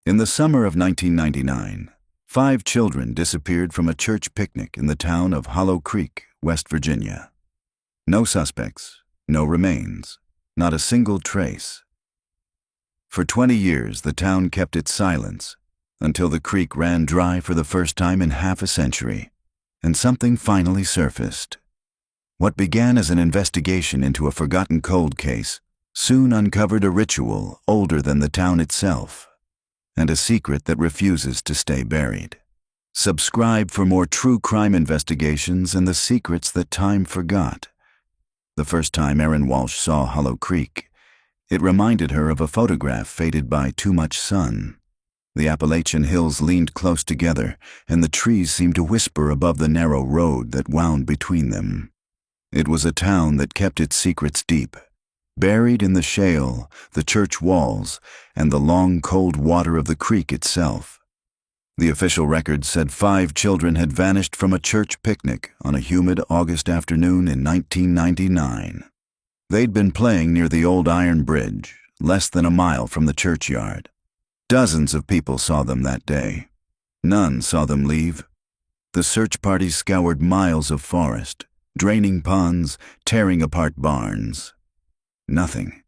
In the summer of 1999, 5 children disappeared from a church picnic in the town of Hollow Creek, West Virginia. No suspects, no remains, not a single trace. For 20 years, the town kept its silence, until the creek ran dry for the first time in half a century, and something finally surfaced. What began as an investigation into a forgotten cold case soon uncovered a ritual older than the town itself, and a secret that refuses to stay buried. Subscribe for more true crime investigations and the secrets that time forgot. The first time Erin Walsh saw Hollow Creek, it reminded her of a photograph faded by too much sun. The Appalachian hills leaned close together, and the trees seemed to whisper above the narrow road that wound between them. It was a town that kept its secrets deep, buried in the shale, the church walls, and the long, cold water of the creek itself. The official record said 5 children had vanished from a church picnic on a humid August afternoon in 1999. They'd been playing near the old iron bridge, less than a mile from the churchyard. Dozens of people saw them that day. None saw them leave. The search parties scoured miles of forest, draining ponds, tearing apart barns. Nothing.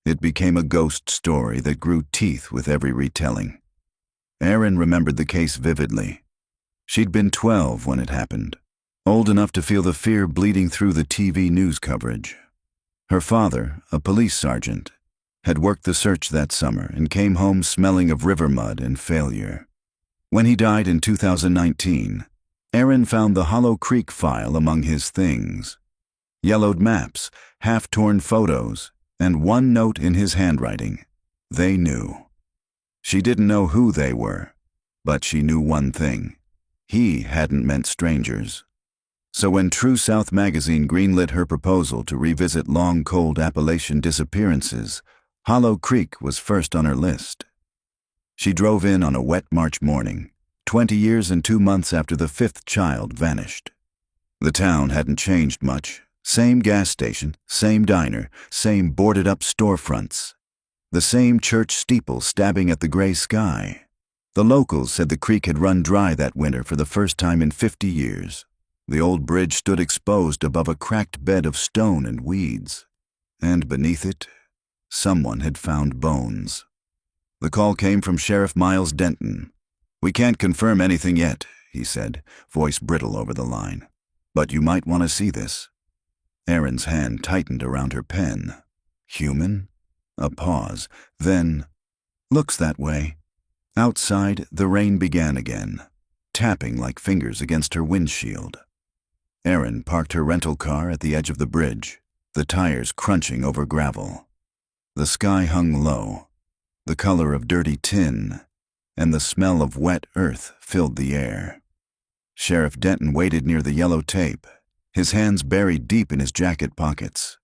It became a ghost story that grew teeth with every retelling. Erin remembered the case vividly. She'd been 12 when it happened, old enough to feel the fear bleeding through the TV news coverage. Her father, a police sergeant, had worked the search that summer and came home smelling of river mud and failure. When he died in 2019, Erin found the Hollow Creek file among his things. Yellowed maps, half-torn photos, and one note in his handwriting. They knew. She didn't know who they were, but she knew one thing. He hadn't meant strangers. So when True South magazine greenlit her proposal to revisit long, cold Appalachian disappearances, Hollow Creek was first on her list. She drove in on a wet March morning, 20 years and 2 months after the 5th child vanished. The town hadn't changed much. Same gas station, same diner, same boarded-up storefronts. The same church steeple stabbing at the gray sky. The locals said the creek had run dry that winter for the first time in 50 years. The old bridge stood exposed above a cracked bed of stone and weeds. And beneath it, someone had found bones. The call came from Sheriff Miles Denton. "We can't confirm anything yet," he said, voice brittle over the line. "But you might want to see this." Erin's hand tightened around her pen. Human? A pause. Then, "Looks that way." Outside, the rain began again, tapping like fingers against her windshield. Erin parked her rental car at the edge of the bridge, the tires crunching over gravel. The sky hung low, the color of dirty tin, and the smell of wet earth filled the air. Sheriff Denton waited near the yellow tape, his hands buried deep in his jacket pockets.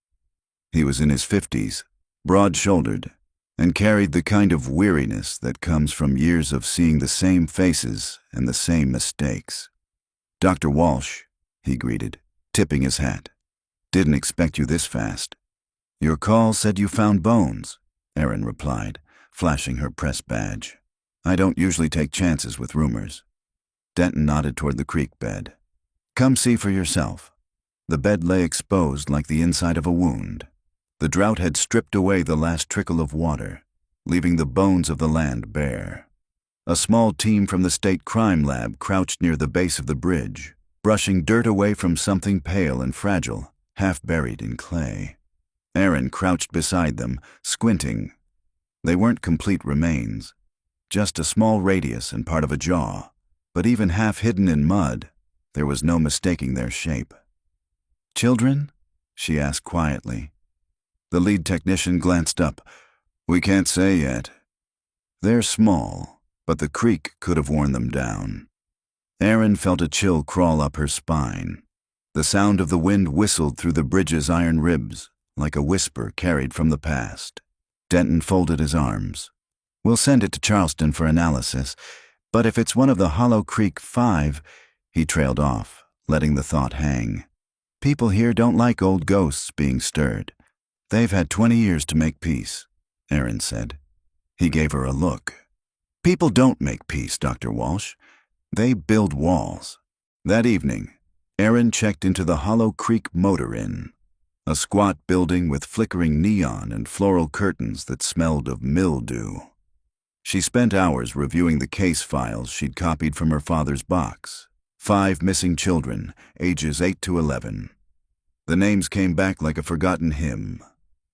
He was in his 50s, broad-shouldered, and carried the kind of weariness that comes from years of seeing the same faces and the same mistakes. "Dr. Walsh," he greeted, tipping his hat. "Didn't expect you this fast." "Your call said you found bones," Erin replied, flashing her press badge. "I don't usually take chances with rumors." Denton nodded toward the creek bed. "Come see for yourself." The bed lay exposed like the inside of a wound. The drought had stripped away the last trickle of water, leaving the bones of the land bare. A small team from the state crime lab crouched near the base of the bridge, brushing dirt away from something pale and fragile, half buried in clay. Erin crouched beside them, squinting. They weren't complete remains, just a small radius and part of a jaw, but even half hidden in mud, there was no mistaking their shape. "Children?" she asked quietly. The lead technician glanced up. "We can't say yet. They're small, but the creek could have worn them down." Erin felt a chill crawl up her spine. The sound of the wind whistled through the bridge's iron ribs, like a whisper carried from the past. Denton folded his arms. "We'll send it to Charleston for analysis, but if it's one of the Hollow Creek 5, he trailed off, letting the thought hang. "People here don't like old ghosts being stirred. They've had 20 years to make peace," Erin said. He gave her a look. People don't make peace, Dr. Walsh. They build walls. That evening, Erin checked into the Hollow Creek Motor Inn, a squat building with flickering neon and floral curtains that smelled of mildew. She spent hours reviewing the case files she'd copied from her father's box. 5 missing children, ages 8 to 11. The names came back like a forgotten hymn.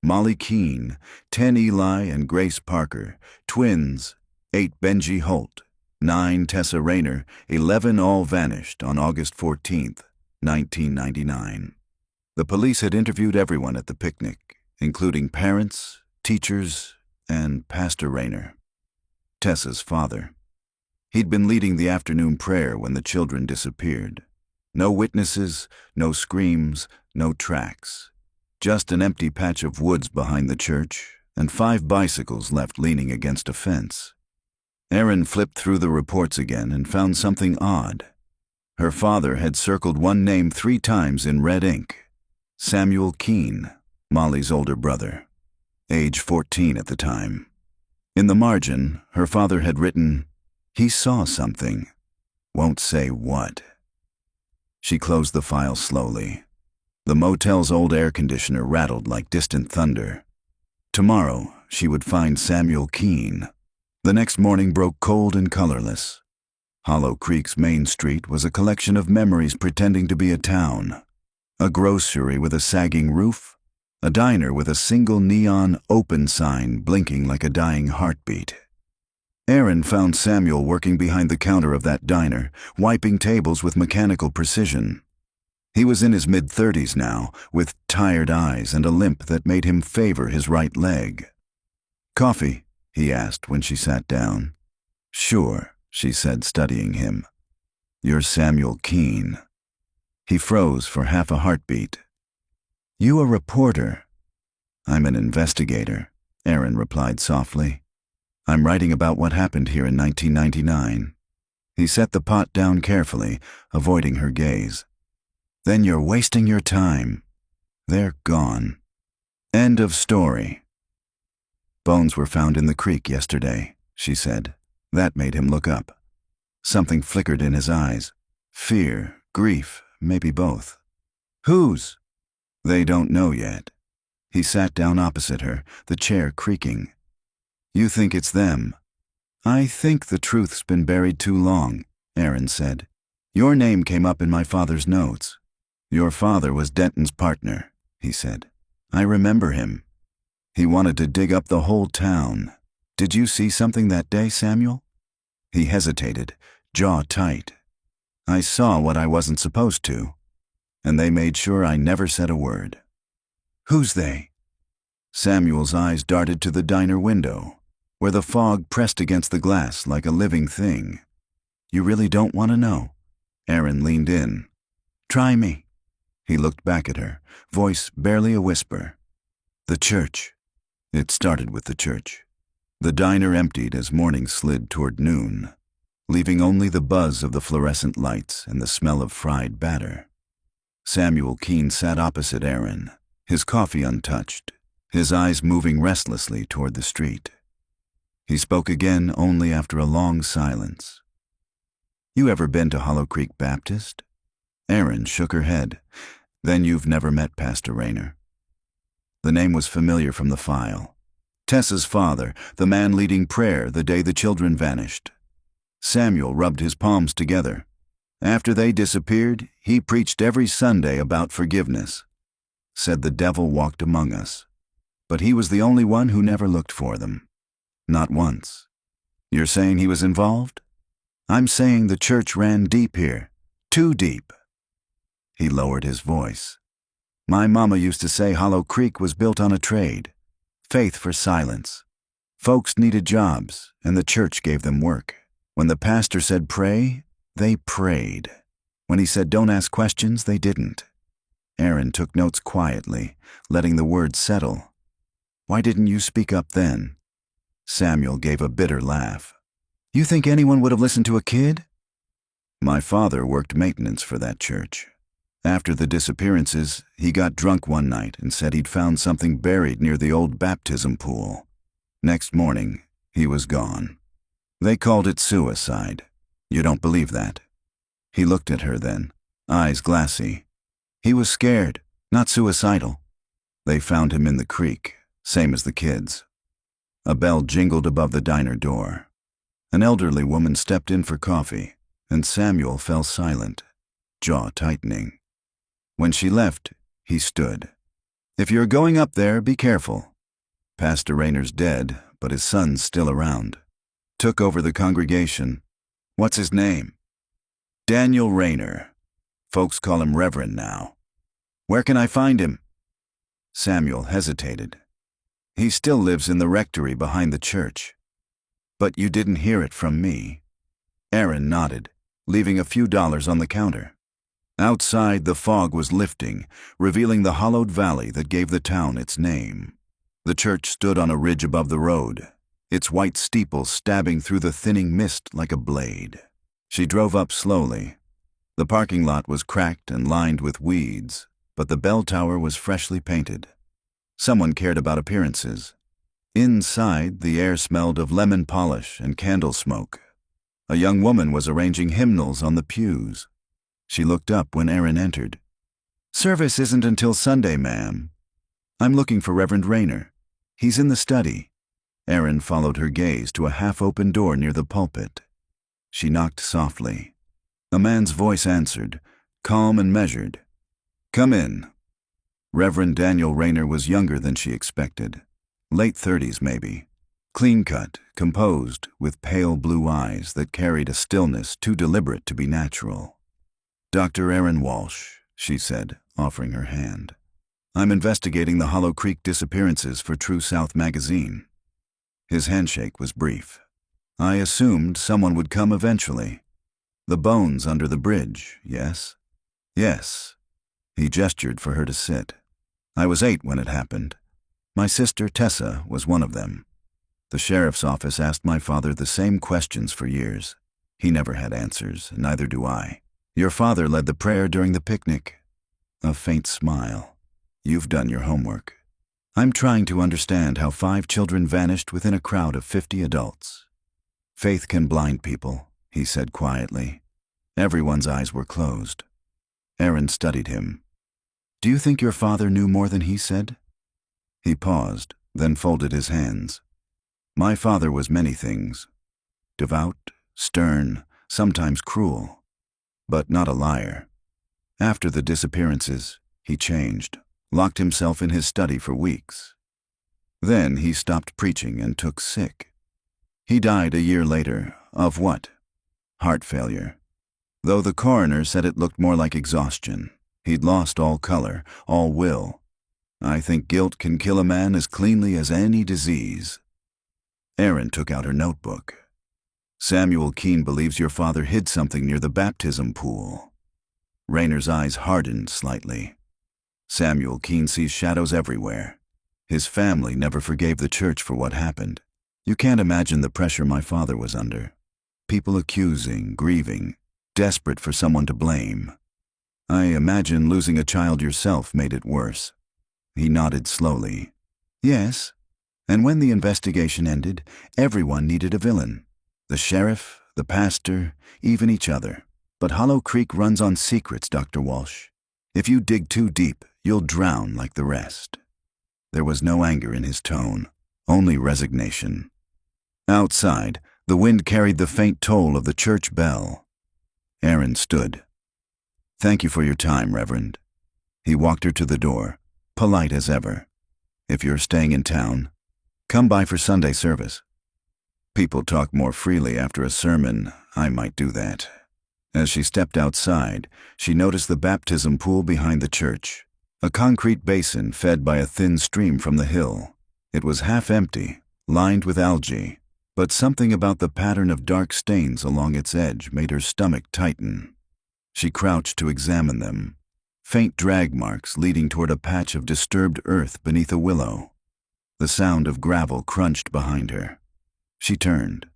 Molly Keene, 10 Eli and Grace Parker, twins, 8 Benji Holt, 9 Tessa Rayner, 11 all vanished on August 14th, 1999. The police had interviewed everyone at the picnic, including parents, teachers, and Pastor Rayner, Tessa's father. He'd been leading the afternoon prayer when the children disappeared. No witnesses, no screams, no tracks. Just an empty patch of woods behind the church and 5 bicycles left leaning against a fence. Erin flipped through the reports again and found something odd. Her father had circled one name 3 times in red ink. Samuel Keene, Molly's older brother, age 14 at the time. In the margin, her father had written, "He saw something. Won't say what." She closed the file slowly. The motel's old air conditioner rattled like distant thunder. Tomorrow, she would find Samuel Keene. The next morning broke cold and colorless. Hollow Creek's main street was a collection of memories pretending to be a town. A grocery with a sagging roof, a diner with a single neon open sign blinking like a dying heartbeat. Erin found Samuel working behind the counter of that diner, wiping tables with mechanical precision. He was in his mid-30s now, with tired eyes and a limp that made him favor his right leg. "Coffee?" he asked when she sat down. "Sure," she said, studying him. "You're Samuel Keene." He froze for half a heartbeat. "You a reporter?" "I'm an investigator," Erin replied softly. "I'm writing about what happened here in 1999. He set the pot down carefully, avoiding her gaze. "Then you're wasting your time. They're gone. End of story." "Bones were found in the creek yesterday," she said. That made him look up. Something flickered in his eyes. Fear, grief, maybe both. "Whose?" "They don't know yet." He sat down opposite her, the chair creaking. "You think it's them?" "I think the truth's been buried too long," Erin said. "Your name came up in my father's notes." "Your father was Denton's partner," he said. "I remember him. He wanted to dig up the whole town. Did you see something that day, Samuel?" He hesitated, jaw tight. "I saw what I wasn't supposed to, and they made sure I never said a word." "Who's they?" Samuel's eyes darted to the diner window, where the fog pressed against the glass like a living thing. "You really don't want to know?" Erin leaned in. "Try me." He looked back at her, voice barely a whisper. "The church." It started with the church. The diner emptied as morning slid toward noon, leaving only the buzz of the fluorescent lights and the smell of fried batter. Samuel Keene sat opposite Erin, his coffee untouched, his eyes moving restlessly toward the street. He spoke again only after a long silence. "You ever been to Hollow Creek Baptist?" Erin shook her head. "Then you've never met Pastor Rayner." The name was familiar from the file. Tessa's father, the man leading prayer the day the children vanished. Samuel rubbed his palms together. After they disappeared, he preached every Sunday about forgiveness. Said the devil walked among us. But he was the only one who never looked for them. Not once. You're saying he was involved? I'm saying the church ran deep here. Too deep. He lowered his voice. My mama used to say Hollow Creek was built on a trade. Faith for silence. Folks needed jobs, and the church gave them work. When the pastor said pray, they prayed. When he said don't ask questions, they didn't. Erin took notes quietly, letting the words settle. Why didn't you speak up then? Samuel gave a bitter laugh. You think anyone would have listened to a kid? My father worked maintenance for that church. After the disappearances, he got drunk one night and said he'd found something buried near the old baptism pool. Next morning, he was gone. They called it suicide. You don't believe that? He looked at her then, eyes glassy. He was scared, not suicidal. They found him in the creek, same as the kids. A bell jingled above the diner door. An elderly woman stepped in for coffee, and Samuel fell silent, jaw tightening. When she left, he stood. If you're going up there, be careful. Pastor Rayner's dead, but his son's still around. Took over the congregation. What's his name? Daniel Rayner. Folks call him Reverend now. Where can I find him? Samuel hesitated. He still lives in the rectory behind the church. But you didn't hear it from me. Aaron nodded, leaving a few dollars on the counter. Outside, the fog was lifting, revealing the hollowed valley that gave the town its name. The church stood on a ridge above the road, its white steeple stabbing through the thinning mist like a blade. She drove up slowly. The parking lot was cracked and lined with weeds, but the bell tower was freshly painted. Someone cared about appearances. Inside, the air smelled of lemon polish and candle smoke. A young woman was arranging hymnals on the pews. She looked up when Aaron entered. Service isn't until Sunday, ma'am. I'm looking for Reverend Rayner. He's in the study. Aaron followed her gaze to a half-open door near the pulpit. She knocked softly. A man's voice answered, calm and measured. Come in. Reverend Daniel Rayner was younger than she expected. Late 30s, maybe. Clean-cut, composed, with pale blue eyes that carried a stillness too deliberate to be natural. Dr. Aaron Walsh, she said, offering her hand. I'm investigating the Hollow Creek disappearances for True South magazine. His handshake was brief. I assumed someone would come eventually. The bones under the bridge, yes? Yes. He gestured for her to sit. I was 8 when it happened. My sister, Tessa, was one of them. The sheriff's office asked my father the same questions for years. He never had answers, neither do I. Your father led the prayer during the picnic. A faint smile. You've done your homework. I'm trying to understand how 5 children vanished within a crowd of 50 adults. Faith can blind people, he said quietly. Everyone's eyes were closed. Aaron studied him. Do you think your father knew more than he said? He paused, then folded his hands. My father was many things. Devout, stern, sometimes cruel. But not a liar. After the disappearances, he changed, locked himself in his study for weeks. Then he stopped preaching and took sick. He died a year later. Of what? Heart failure. Though the coroner said it looked more like exhaustion. He'd lost all color, all will. I think guilt can kill a man as cleanly as any disease. Aaron took out her notebook. Samuel Keene believes your father hid something near the baptism pool. Rayner's eyes hardened slightly. Samuel Keene sees shadows everywhere. His family never forgave the church for what happened. You can't imagine the pressure my father was under. People accusing, grieving, desperate for someone to blame. I imagine losing a child yourself made it worse. He nodded slowly. Yes, and when the investigation ended, everyone needed a villain. The sheriff, the pastor, even each other. But Hollow Creek runs on secrets, Dr. Walsh. If you dig too deep, you'll drown like the rest. There was no anger in his tone, only resignation. Outside, the wind carried the faint toll of the church bell. Aaron stood. Thank you for your time, Reverend. He walked her to the door, polite as ever. If you're staying in town, come by for Sunday service. People talk more freely after a sermon. I might do that. As she stepped outside, she noticed the baptism pool behind the church, a concrete basin fed by a thin stream from the hill. It was half empty, lined with algae, but something about the pattern of dark stains along its edge made her stomach tighten. She crouched to examine them, faint drag marks leading toward a patch of disturbed earth beneath a willow. The sound of gravel crunched behind her. She turned.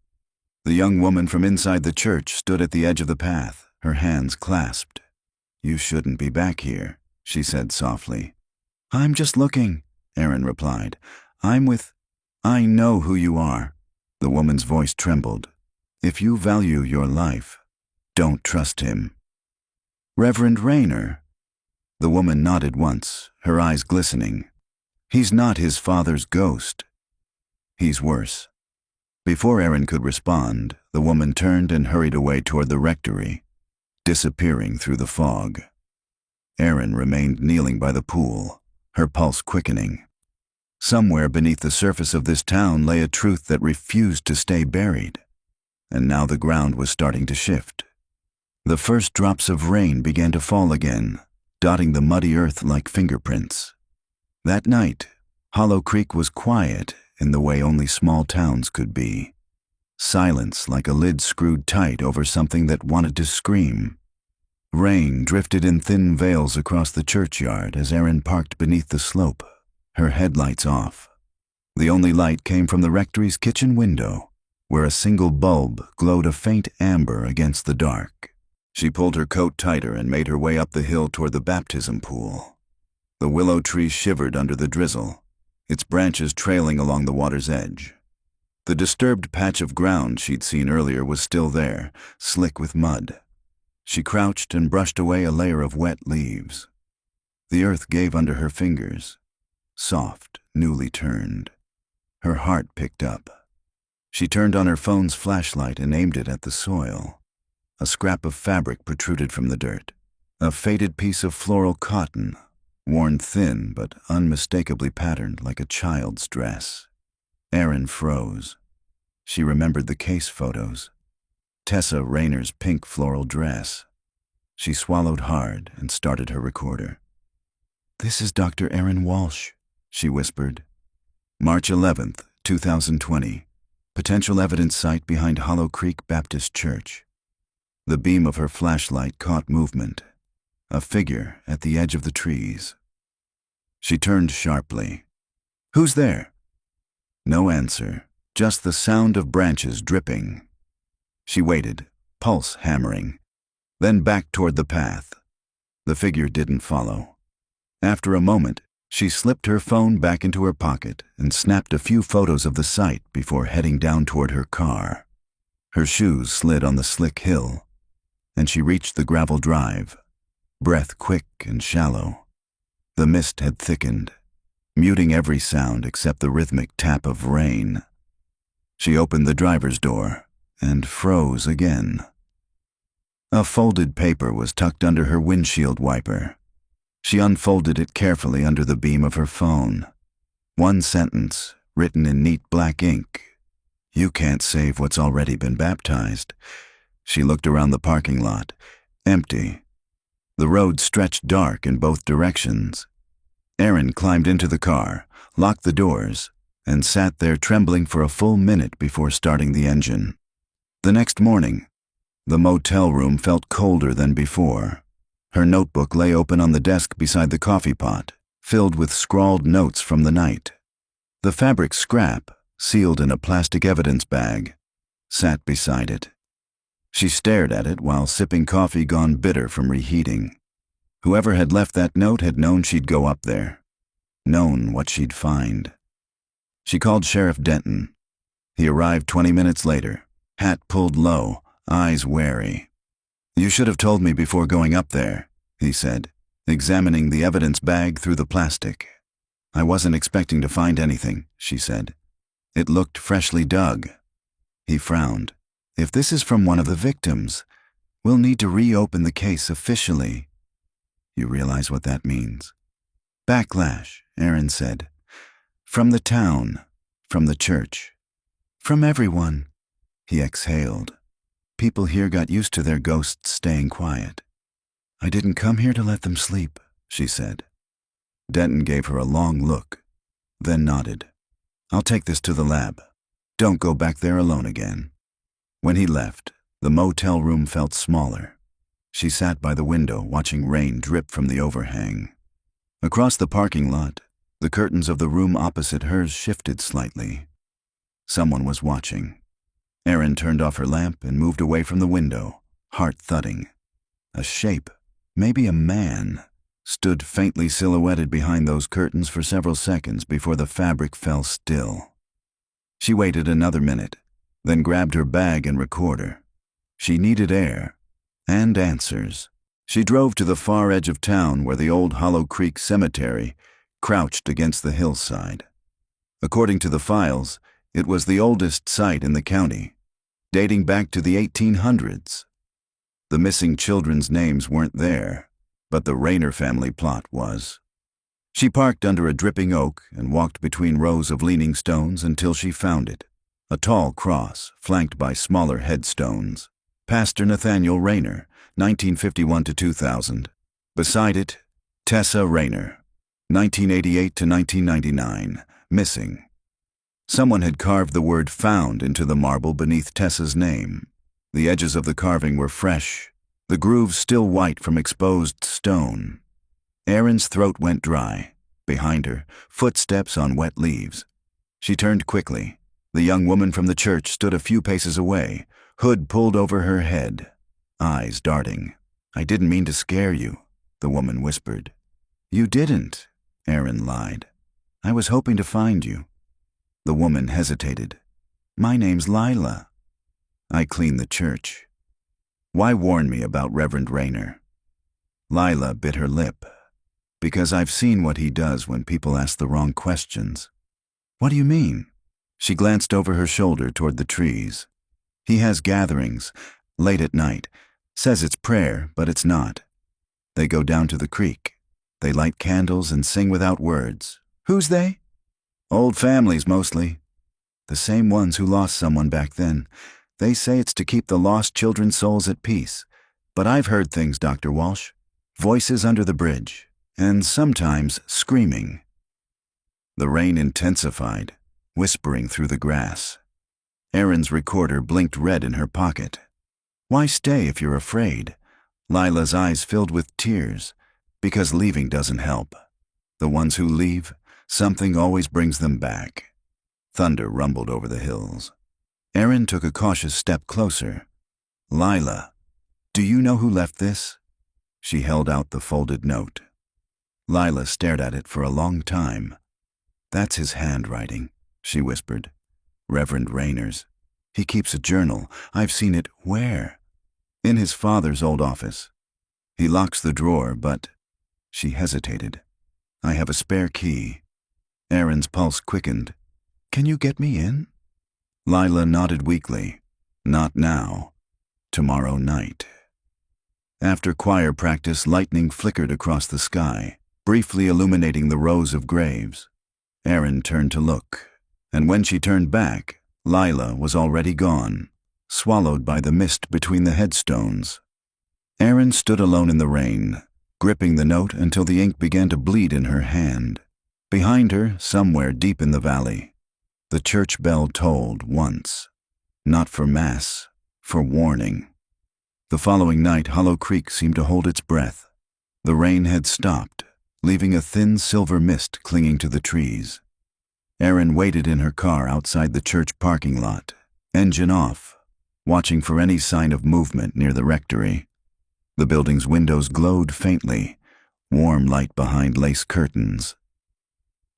The young woman from inside the church stood at the edge of the path, her hands clasped. You shouldn't be back here, she said softly. I'm just looking, Aaron replied. I know who you are. The woman's voice trembled. If you value your life, don't trust him. Reverend Rayner. The woman nodded once, her eyes glistening. He's not his father's ghost. He's worse. Before Aaron could respond, the woman turned and hurried away toward the rectory, disappearing through the fog. Aaron remained kneeling by the pool, her pulse quickening. Somewhere beneath the surface of this town lay a truth that refused to stay buried. And now the ground was starting to shift. The first drops of rain began to fall again, dotting the muddy earth like fingerprints. That night, Hollow Creek was quiet in the way only small towns could be. Silence like a lid screwed tight over something that wanted to scream. Rain drifted in thin veils across the churchyard as Erin parked beneath the slope, her headlights off. The only light came from the rectory's kitchen window, where a single bulb glowed a faint amber against the dark. She pulled her coat tighter and made her way up the hill toward the baptism pool. The willow tree shivered under the drizzle, its branches trailing along the water's edge. The disturbed patch of ground she'd seen earlier was still there, slick with mud. She crouched and brushed away a layer of wet leaves. The earth gave under her fingers, soft, newly turned. Her heart picked up. She turned on her phone's flashlight and aimed it at the soil. A scrap of fabric protruded from the dirt, a faded piece of floral cotton, worn thin but unmistakably patterned like a child's dress. Erin froze. She remembered the case photos. Tessa Rayner's pink floral dress. She swallowed hard and started her recorder. "This is Dr. Erin Walsh," she whispered. March 11th, 2020. Potential evidence site behind Hollow Creek Baptist Church. The beam of her flashlight caught movement. A figure at the edge of the trees. She turned sharply. "Who's there?" No answer, just the sound of branches dripping. She waited, pulse hammering, then back toward the path. The figure didn't follow. After a moment, she slipped her phone back into her pocket and snapped a few photos of the site before heading down toward her car. Her shoes slid on the slick hill, and she reached the gravel drive, breath quick and shallow. The mist had thickened, muting every sound except the rhythmic tap of rain. She opened the driver's door and froze again. A folded paper was tucked under her windshield wiper. She unfolded it carefully under the beam of her phone. One sentence, written in neat black ink. "You can't save what's already been baptized." She looked around the parking lot. Empty. The road stretched dark in both directions. Erin climbed into the car, locked the doors, and sat there trembling for a full minute before starting the engine. The next morning, the motel room felt colder than before. Her notebook lay open on the desk beside the coffee pot, filled with scrawled notes from the night. The fabric scrap, sealed in a plastic evidence bag, sat beside it. She stared at it while sipping coffee gone bitter from reheating. Whoever had left that note had known she'd go up there, known what she'd find. She called Sheriff Denton. He arrived 20 minutes later, hat pulled low, eyes wary. "You should have told me before going up there," he said, examining the evidence bag through the plastic. "I wasn't expecting to find anything," she said. "It looked freshly dug." He frowned. "If this is from one of the victims, we'll need to reopen the case officially." "You realize what that means?" "Backlash," Erin said. "From the town, from the church, from everyone." He exhaled. "People here got used to their ghosts staying quiet." "I didn't come here to let them sleep," she said. Denton gave her a long look, then nodded. "I'll take this to the lab. Don't go back there alone again." When he left, the motel room felt smaller. She sat by the window watching rain drip from the overhang. Across the parking lot, the curtains of the room opposite hers shifted slightly. Someone was watching. Erin turned off her lamp and moved away from the window, heart thudding. A shape, maybe a man, stood faintly silhouetted behind those curtains for several seconds before the fabric fell still. She waited another minute, then grabbed her bag and recorder. She needed air and answers. She drove to the far edge of town where the old Hollow Creek Cemetery crouched against the hillside. According to the files, it was the oldest site in the county, dating back to the 1800s. The missing children's names weren't there, but the Rayner family plot was. She parked under a dripping oak and walked between rows of leaning stones until she found it, a tall cross flanked by smaller headstones. Pastor Nathaniel Rayner, 1951 to 2000. Beside it, Tessa Rayner, 1988 to 1999, missing. Someone had carved the word "found" into the marble beneath Tessa's name. The edges of the carving were fresh, the grooves still white from exposed stone. Erin's throat went dry. Behind her, footsteps on wet leaves. She turned quickly. The young woman from the church stood a few paces away, hood pulled over her head, eyes darting. "I didn't mean to scare you," the woman whispered. "You didn't," Erin lied. "I was hoping to find you." The woman hesitated. "My name's Lila. I clean the church." "Why warn me about Reverend Rayner?" Lila bit her lip. "Because I've seen what he does when people ask the wrong questions." "What do you mean?" She glanced over her shoulder toward the trees. "He has gatherings, late at night. Says it's prayer, but it's not. They go down to the creek. They light candles and sing without words." "Who's they?" "Old families, mostly. The same ones who lost someone back then. They say it's to keep the lost children's souls at peace. But I've heard things, Dr. Walsh. Voices under the bridge. And sometimes screaming." The rain intensified, whispering through the grass. Erin's recorder blinked red in her pocket. "Why stay if you're afraid?" Lila's eyes filled with tears. "Because leaving doesn't help. The ones who leave, something always brings them back." Thunder rumbled over the hills. Erin took a cautious step closer. "Lila, do you know who left this?" She held out the folded note. Lila stared at it for a long time. "That's his handwriting," she whispered. "Reverend Rayner's. He keeps a journal. I've seen it." "Where?" "In his father's old office. He locks the drawer, but—" She hesitated. "I have a spare key." Erin's pulse quickened. "Can you get me in?" Lila nodded weakly. "Not now. Tomorrow night." After choir practice, lightning flickered across the sky, briefly illuminating the rows of graves. Erin turned to look, and when she turned back, Lila was already gone, swallowed by the mist between the headstones. Erin stood alone in the rain, gripping the note until the ink began to bleed in her hand. Behind her, somewhere deep in the valley, the church bell tolled once, not for mass, for warning. The following night, Hollow Creek seemed to hold its breath. The rain had stopped, leaving a thin silver mist clinging to the trees. Erin waited in her car outside the church parking lot, engine off, watching for any sign of movement near the rectory. The building's windows glowed faintly, warm light behind lace curtains.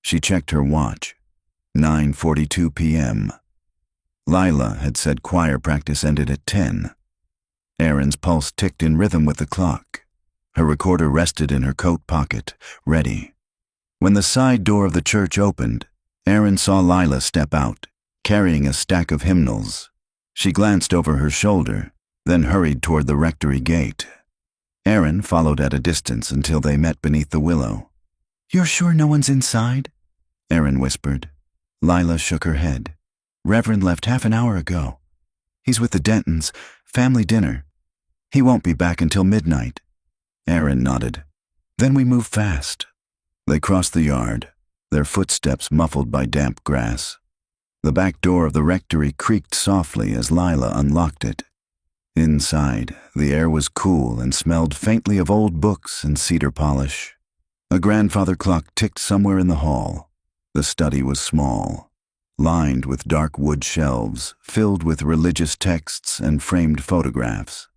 She checked her watch. 9:42 p.m. Lila had said choir practice ended at 10. Erin's pulse ticked in rhythm with the clock. Her recorder rested in her coat pocket, ready. When the side door of the church opened, Erin saw Lila step out, carrying a stack of hymnals. She glanced over her shoulder, then hurried toward the rectory gate. Erin followed at a distance until they met beneath the willow. "You're sure no one's inside?" Erin whispered. Lila shook her head. "Reverend left half an hour ago. He's with the Dentons, family dinner. He won't be back until midnight." Erin nodded. "Then we move fast." They crossed the yard, their footsteps muffled by damp grass. The back door of the rectory creaked softly as Lila unlocked it. Inside, the air was cool and smelled faintly of old books and cedar polish. A grandfather clock ticked somewhere in the hall. The study was small, lined with dark wood shelves filled with religious texts and framed photographs.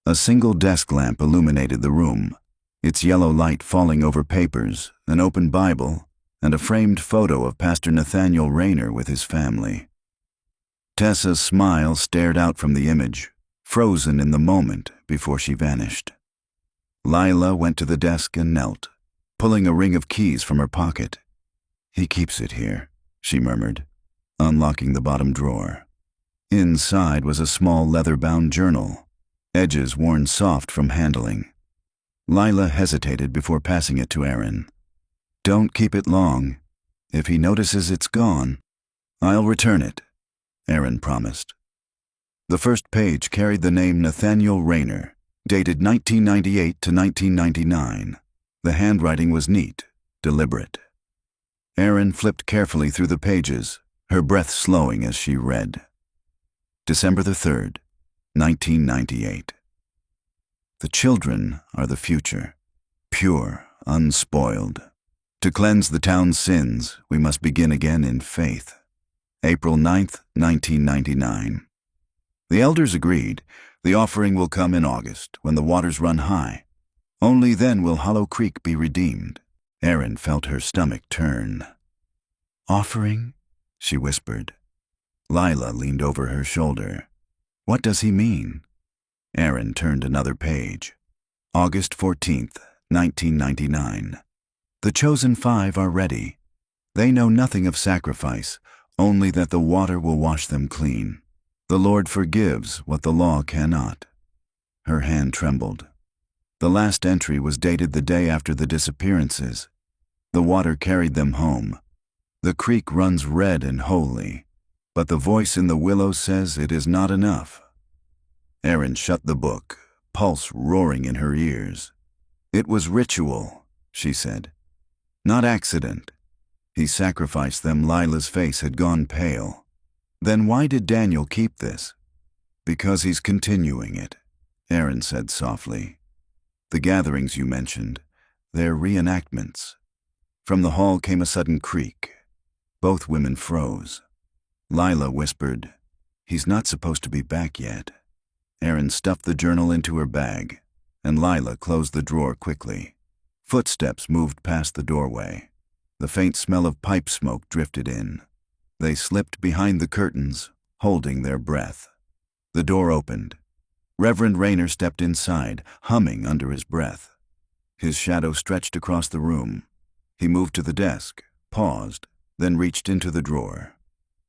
A single desk lamp illuminated the room, its yellow light falling over papers, an open Bible, and a framed photo of Pastor Nathaniel Rayner with his family. Tessa's smile stared out from the image, frozen in the moment before she vanished. Lila went to the desk and knelt, pulling a ring of keys from her pocket. "He keeps it here," she murmured, unlocking the bottom drawer. Inside was a small leather-bound journal, edges worn soft from handling. Lila hesitated before passing it to Aaron. "Don't keep it long. If he notices it's gone, I'll return it," Aaron promised. The first page carried the name Nathaniel Rayner, dated 1998 to 1999. The handwriting was neat, deliberate. Aaron flipped carefully through the pages, her breath slowing as she read. December the 3rd, 1998. The children are the future, pure, unspoiled. To cleanse the town's sins, we must begin again in faith. April 9th, 1999. The elders agreed. The offering will come in August, when the waters run high. Only then will Hollow Creek be redeemed. Aaron felt her stomach turn. "Offering?" she whispered. Lila leaned over her shoulder. "What does he mean?" Aaron turned another page. August 14th, 1999. The chosen 5 are ready. They know nothing of sacrifice, only that the water will wash them clean. The Lord forgives what the law cannot. Her hand trembled. The last entry was dated the day after the disappearances. The water carried them home. The creek runs red and holy, but the voice in the willow says it is not enough. Aaron shut the book, pulse roaring in her ears. "It was ritual," she said. "Not accident. He sacrificed them." Lila's face had gone pale. "Then why did Daniel keep this?" "Because he's continuing it," Aaron said softly. "The gatherings you mentioned, they're reenactments." From the hall came a sudden creak. Both women froze. Lila whispered, "He's not supposed to be back yet." Aaron stuffed the journal into her bag, and Lila closed the drawer quickly. Footsteps moved past the doorway. The faint smell of pipe smoke drifted in. They slipped behind the curtains, holding their breath. The door opened. Reverend Rayner stepped inside, humming under his breath. His shadow stretched across the room. He moved to the desk, paused, then reached into the drawer.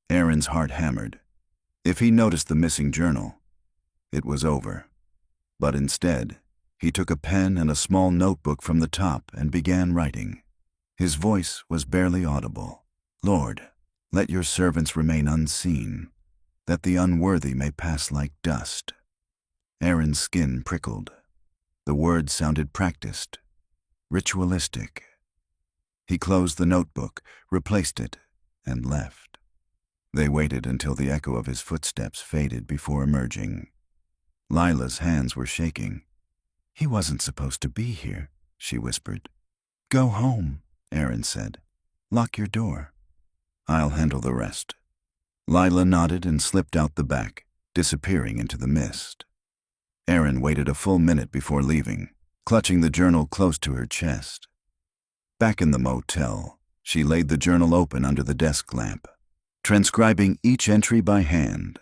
Aaron's heart hammered. If he noticed the missing journal, it was over. But instead, he took a pen and a small notebook from the top and began writing. His voice was barely audible. "Lord, let your servants remain unseen, that the unworthy may pass like dust." Aaron's skin prickled. The words sounded practiced, ritualistic. He closed the notebook, replaced it, and left. They waited until the echo of his footsteps faded before emerging. Lila's hands were shaking. "He wasn't supposed to be here," she whispered. "Go home," Aaron said. "Lock your door." "I'll handle the rest." Lila nodded and slipped out the back, disappearing into the mist. Aaron waited a full minute before leaving, clutching the journal close to her chest. Back in the motel, she laid the journal open under the desk lamp, transcribing each entry by hand.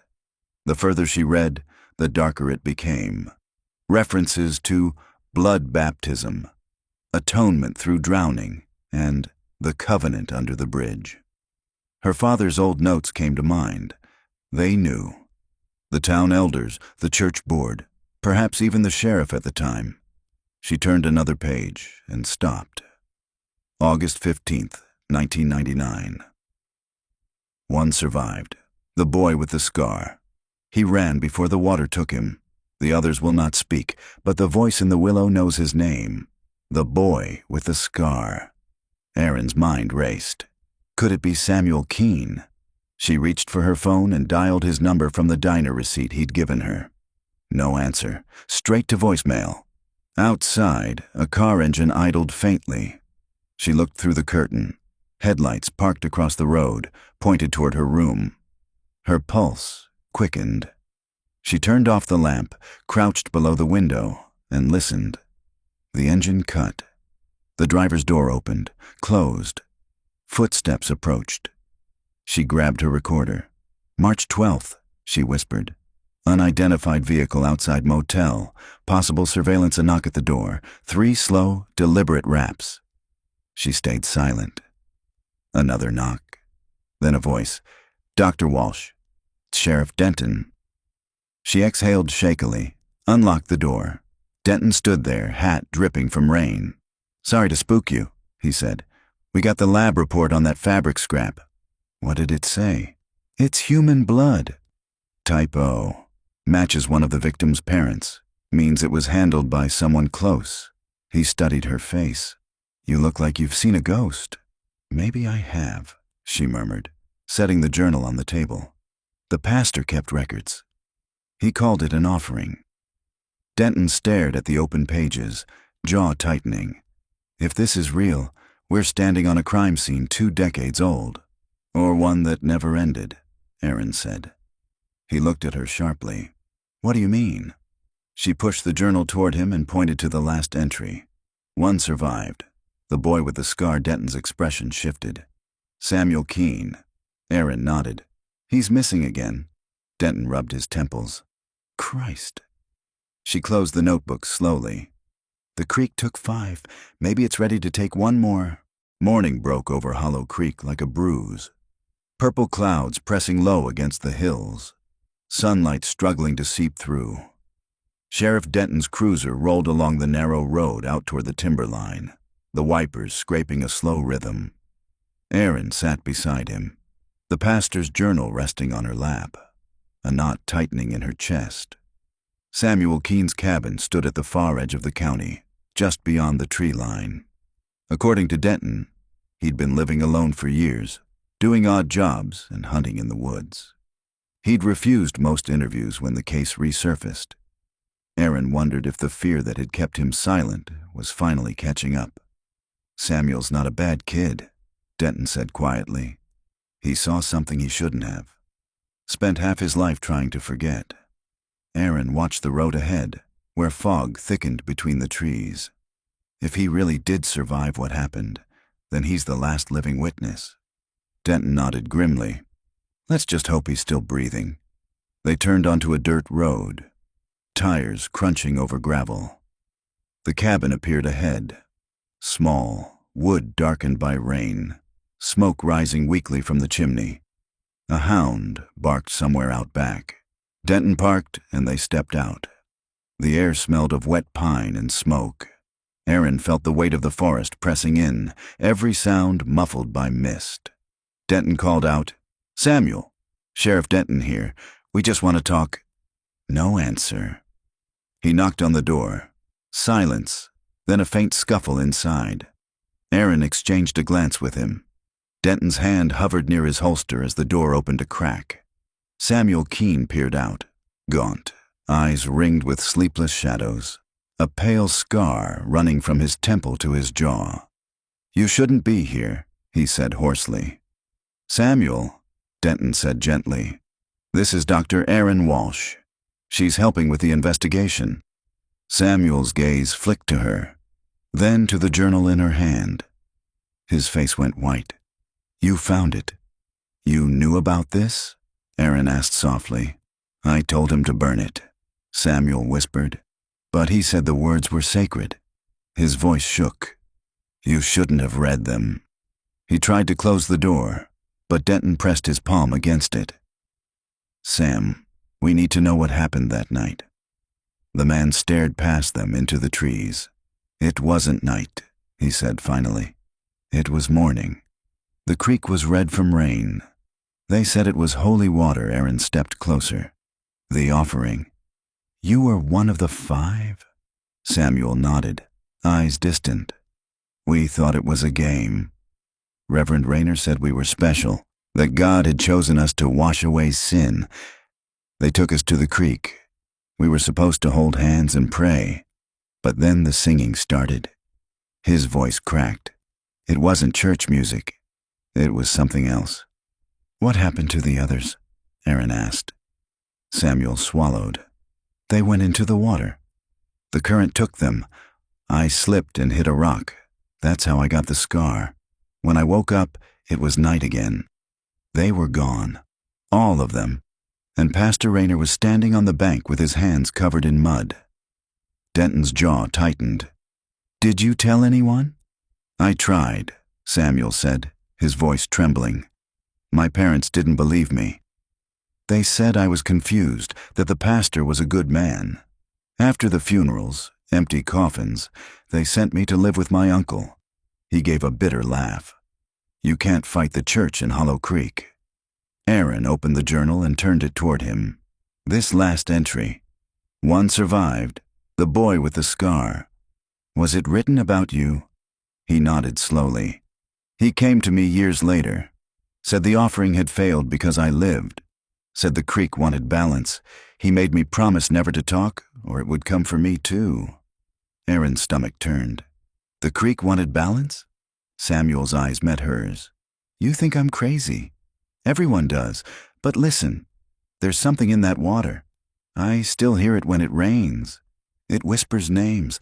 The further she read, the darker it became. References to blood baptism, atonement through drowning, and the covenant under the bridge. Her father's old notes came to mind. They knew. The town elders, the church board, perhaps even the sheriff at the time. She turned another page and stopped. August 15th, 1999. One survived, the boy with the scar. He ran before the water took him. The others will not speak, but the voice in the willow knows his name. The boy with the scar. Aaron's mind raced. Could it be Samuel Keene? She reached for her phone and dialed his number from the diner receipt he'd given her. No answer. Straight to voicemail. Outside, a car engine idled faintly. She looked through the curtain. Headlights parked across the road, pointed toward her room. Her pulse quickened. She turned off the lamp, crouched below the window, and listened. The engine cut. The driver's door opened, closed. Footsteps approached. She grabbed her recorder. March 12th, she whispered. Unidentified vehicle outside motel, possible surveillance, a knock at the door, 3 slow, deliberate raps. She stayed silent. Another knock. Then a voice. Dr. Walsh. Sheriff Denton. She exhaled shakily, unlocked the door. Denton stood there, hat dripping from rain. Sorry to spook you, he said. We got the lab report on that fabric scrap. What did it say? It's human blood. Type O. Matches one of the victim's parents. Means it was handled by someone close. He studied her face. You look like you've seen a ghost. Maybe I have, she murmured, setting the journal on the table. The pastor kept records. He called it an offering. Denton stared at the open pages, jaw tightening. If this is real, we're standing on a crime scene 2 decades old. Or one that never ended, Aaron said. He looked at her sharply. What do you mean? She pushed the journal toward him and pointed to the last entry. One survived. The boy with the scar. Denton's expression shifted. Samuel Keene. Aaron nodded. He's missing again. Denton rubbed his temples. Christ. She closed the notebook slowly. The creek took 5. Maybe it's ready to take 1 more. Morning broke over Hollow Creek like a bruise. Purple clouds pressing low against the hills. Sunlight struggling to seep through. Sheriff Denton's cruiser rolled along the narrow road out toward the timberline, the wipers scraping a slow rhythm. Aaron sat beside him, the pastor's journal resting on her lap, a knot tightening in her chest. Samuel Keene's cabin stood at the far edge of the county, just beyond the tree line. According to Denton, he'd been living alone for years, doing odd jobs and hunting in the woods. He'd refused most interviews when the case resurfaced. Aaron wondered if the fear that had kept him silent was finally catching up. Samuel's not a bad kid, Denton said quietly. He saw something he shouldn't have. Spent half his life trying to forget. Aaron watched the road ahead, where fog thickened between the trees. If he really did survive what happened, then he's the last living witness. Denton nodded grimly. Let's just hope he's still breathing. They turned onto a dirt road, tires crunching over gravel. The cabin appeared ahead. Small, wood darkened by rain, smoke rising weakly from the chimney. A hound barked somewhere out back. Denton parked and they stepped out. The air smelled of wet pine and smoke. Aaron felt the weight of the forest pressing in, every sound muffled by mist. Denton called out, Samuel, Sheriff Denton here. We just want to talk. No answer. He knocked on the door. Silence, then a faint scuffle inside. Aaron exchanged a glance with him. Denton's hand hovered near his holster as the door opened a crack. Samuel Keene peered out, gaunt, eyes ringed with sleepless shadows, a pale scar running from his temple to his jaw. You shouldn't be here, he said hoarsely. Samuel, Denton said gently. This is Dr. Erin Walsh. She's helping with the investigation. Samuel's gaze flicked to her, then to the journal in her hand. His face went white. You found it. You knew about this? Aaron asked softly. I told him to burn it, Samuel whispered. But he said the words were sacred. His voice shook. You shouldn't have read them. He tried to close the door, but Denton pressed his palm against it. Sam, we need to know what happened that night. The man stared past them into the trees. It wasn't night, he said finally. It was morning. The creek was red from rain. They said it was holy water. Aaron stepped closer. The offering. You were one of the 5? Samuel nodded, eyes distant. We thought it was a game. Reverend Rayner said we were special, that God had chosen us to wash away sin. They took us to the creek. We were supposed to hold hands and pray. But then the singing started. His voice cracked. It wasn't church music. It was something else. What happened to the others? Aaron asked. Samuel swallowed. They went into the water. The current took them. I slipped and hit a rock. That's how I got the scar. When I woke up, it was night again. They were gone. All of them. And Pastor Rayner was standing on the bank with his hands covered in mud. Denton's jaw tightened. "Did you tell anyone?" "I tried," Samuel said, his voice trembling. "My parents didn't believe me. They said I was confused, that the pastor was a good man. After the funerals, empty coffins, they sent me to live with my uncle." He gave a bitter laugh. "You can't fight the church in Hollow Creek." Aaron opened the journal and turned it toward him. This last entry. "One survived, the boy with the scar. Was it written about you?" He nodded slowly. "He came to me years later. Said the offering had failed because I lived. Said the creek wanted balance. He made me promise never to talk, or it would come for me too." Aaron's stomach turned. "The creek wanted balance?" Samuel's eyes met hers. "You think I'm crazy. Everyone does. But listen, there's something in that water. I still hear it when it rains. It whispers names.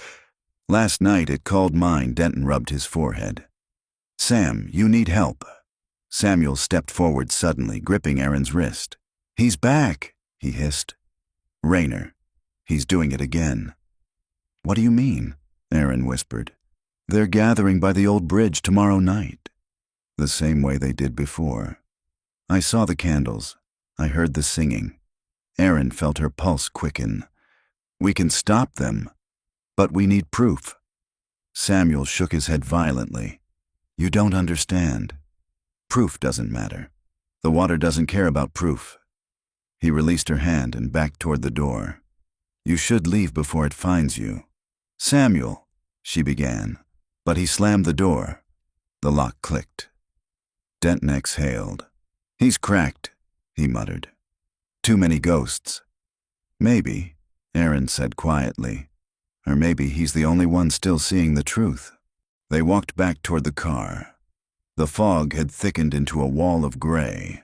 Last night it called mine." Denton rubbed his forehead. "Sam, you need help." Samuel stepped forward suddenly, gripping Aaron's wrist. "He's back," he hissed. "Rayner. He's doing it again." "What do you mean?" Aaron whispered. "They're gathering by the old bridge tomorrow night. The same way they did before. I saw the candles. I heard the singing." Aaron felt her pulse quicken. "We can stop them, but we need proof." Samuel shook his head violently. "You don't understand. Proof doesn't matter. The water doesn't care about proof." He released her hand and backed toward the door. "You should leave before it finds you." "Samuel," she began, but he slammed the door. The lock clicked. Denton exhaled. "He's cracked," he muttered. "Too many ghosts." "Maybe," Aaron said quietly. "Or maybe he's the only one still seeing the truth." They walked back toward the car. The fog had thickened into a wall of gray.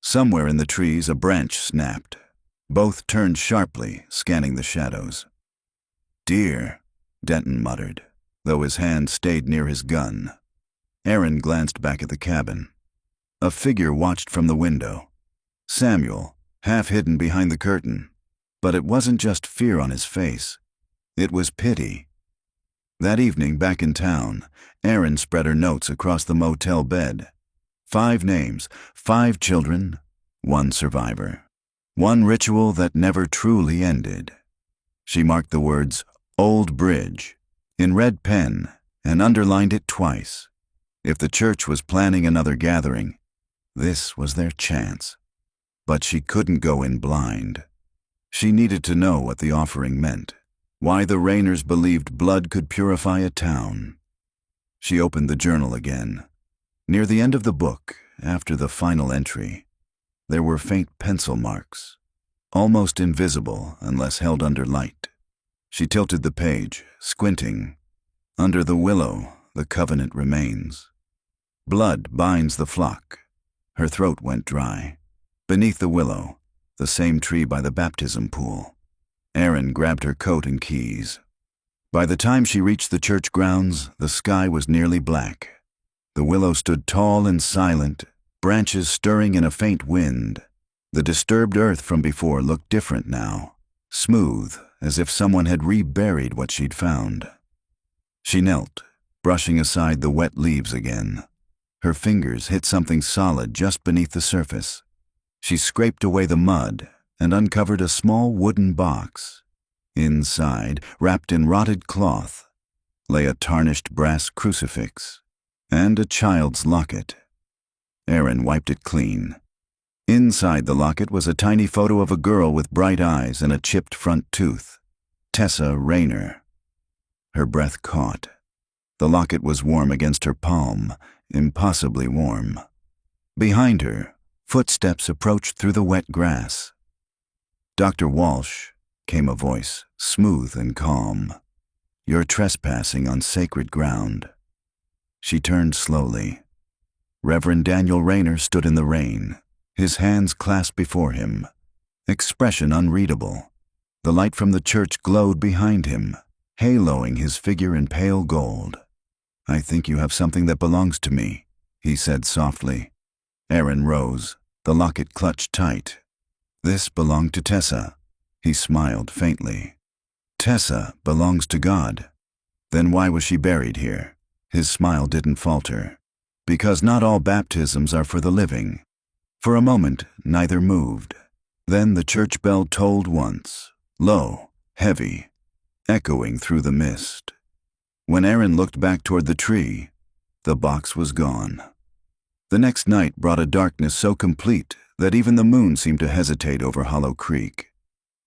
Somewhere in the trees a branch snapped. Both turned sharply, scanning the shadows. "Deer," Denton muttered, though his hand stayed near his gun. Aaron glanced back at the cabin. A figure watched from the window. Samuel, half hidden behind the curtain. But it wasn't just fear on his face. It was pity. That evening, back in town, Aaron spread her notes across the motel bed. 5 names, 5 children, 1 survivor. 1 ritual that never truly ended. She marked the words, "Old Bridge," in red pen and underlined it twice. If the church was planning another gathering, this was their chance. But she couldn't go in blind. She needed to know what the offering meant, why the Rayners believed blood could purify a town. She opened the journal again. Near the end of the book, after the final entry, there were faint pencil marks, almost invisible unless held under light. She tilted the page, squinting. "Under the willow, the covenant remains. Blood binds the flock." Her throat went dry. Beneath the willow, the same tree by the baptism pool. Aaron grabbed her coat and keys. By the time she reached the church grounds, the sky was nearly black. The willow stood tall and silent, branches stirring in a faint wind. The disturbed earth from before looked different now, smooth, as if someone had reburied what she'd found. She knelt, brushing aside the wet leaves again. Her fingers hit something solid just beneath the surface. She scraped away the mud and uncovered a small wooden box. Inside, wrapped in rotted cloth, lay a tarnished brass crucifix and a child's locket. Aaron wiped it clean. Inside the locket was a tiny photo of a girl with bright eyes and a chipped front tooth. Tessa Rayner. Her breath caught. The locket was warm against her palm, impossibly warm. Behind her, footsteps approached through the wet grass. "Dr. Walsh," came a voice, smooth and calm. "You're trespassing on sacred ground." She turned slowly. Reverend Daniel Rayner stood in the rain, his hands clasped before him, expression unreadable. The light from the church glowed behind him, haloing his figure in pale gold. "I think you have something that belongs to me," he said softly. Aaron rose. the locket clutched tight. This belonged to Tessa. He smiled faintly. Tessa belongs to God. Then why was she buried here? His smile didn't falter. Because not all baptisms are for the living. For a moment, neither moved. Then the church bell tolled once, low, heavy, echoing through the mist. When Aaron looked back toward the tree, the box was gone. The next night brought a darkness so complete that even the moon seemed to hesitate over Hollow Creek.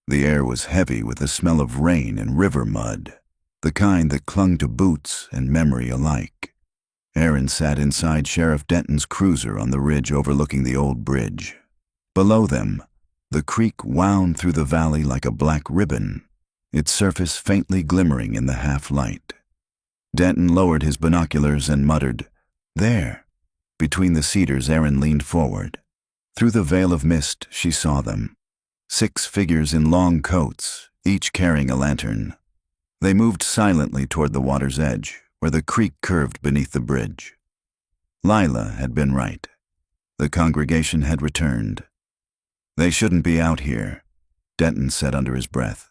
The air was heavy with the smell of rain and river mud, the kind that clung to boots and memory alike. Aaron sat inside Sheriff Denton's cruiser on the ridge overlooking the old bridge. Below them, the creek wound through the valley like a black ribbon, its surface faintly glimmering in the half-light. Denton lowered his binoculars and muttered, "There." Between the cedars, Aaron leaned forward. Through the veil of mist, she saw them. 6 figures in long coats, each carrying a lantern. They moved silently toward the water's edge, where the creek curved beneath the bridge. Lila had been right. The congregation had returned. "They shouldn't be out here," Denton said under his breath.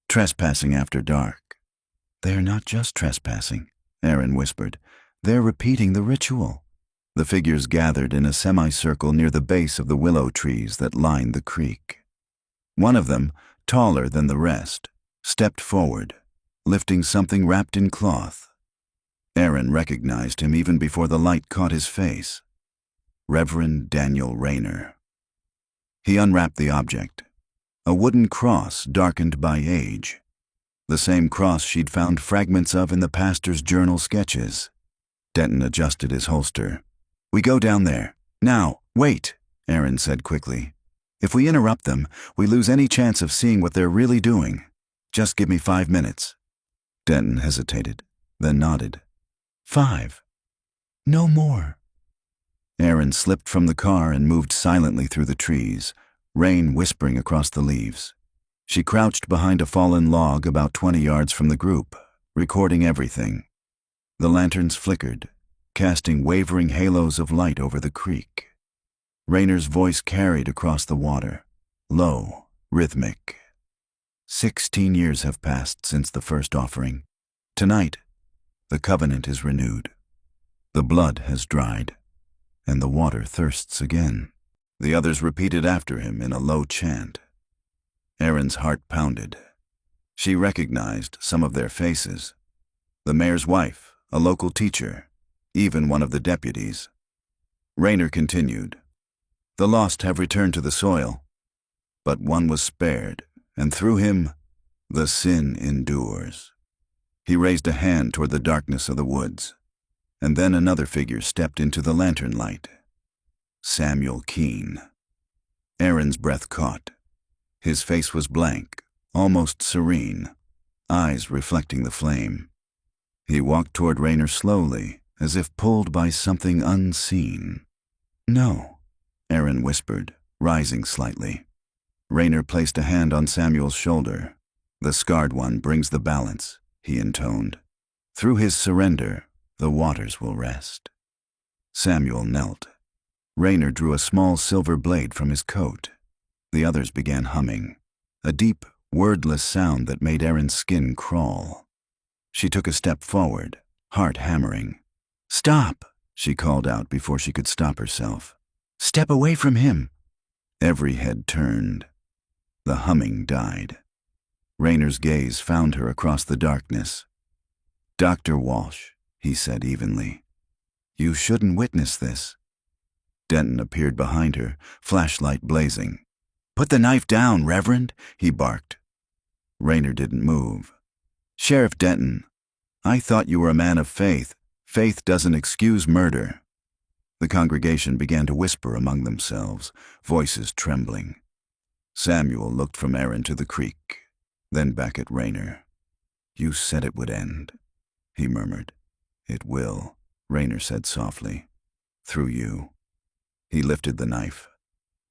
"Trespassing after dark." "They're not just trespassing," Aaron whispered. "They're repeating the ritual." The figures gathered in a semicircle near the base of the willow trees that lined the creek. One of them, taller than the rest, stepped forward, lifting something wrapped in cloth. Aaron recognized him even before the light caught his face. Reverend Daniel Rayner. He unwrapped the object, a wooden cross darkened by age, the same cross she'd found fragments of in the pastor's journal sketches. Denton adjusted his holster. "We go down there. Now, wait," Aaron said quickly. "If we interrupt them, we lose any chance of seeing what they're really doing. Just give me 5 minutes." Denton hesitated, then nodded. 5. No more." Aaron slipped from the car and moved silently through the trees, rain whispering across the leaves. She crouched behind a fallen log about 20 yards from the group, recording everything. The lanterns flickered, casting wavering halos of light over the creek. Rayner's voice carried across the water, low, rhythmic. 16 years have passed since the first offering. Tonight, the covenant is renewed. The blood has dried, and the water thirsts again. The others repeated after him in a low chant. Aaron's heart pounded. She recognized some of their faces. The mayor's wife, a local teacher, even one of the deputies. Rayner continued. "The lost have returned to the soil, but one was spared, and through him, the sin endures." He raised a hand toward the darkness of the woods, and then another figure stepped into the lantern light. Samuel Keene. Aaron's breath caught. His face was blank, almost serene, eyes reflecting the flame. He walked toward Rayner slowly, as if pulled by something unseen. "No," Aaron whispered, rising slightly. Rayner placed a hand on Samuel's shoulder. "The scarred one brings the balance," he intoned. "Through his surrender, the waters will rest." Samuel knelt. Rayner drew a small silver blade from his coat. The others began humming, a deep, wordless sound that made Aaron's skin crawl. She took a step forward, heart hammering. "Stop!" she called out before she could stop herself. "Step away from him!" Every head turned. The humming died. Rayner's gaze found her across the darkness. "Dr. Walsh," he said evenly, "you shouldn't witness this." Denton appeared behind her, flashlight blazing. "Put the knife down, Reverend," he barked. Rayner didn't move. "Sheriff Denton, I thought you were a man of faith. Faith doesn't excuse murder." The congregation began to whisper among themselves, voices trembling. Samuel looked from Aaron to the creek, then back at Rayner. "You said it would end," he murmured. "It will," Rayner said softly. "Through you." He lifted the knife.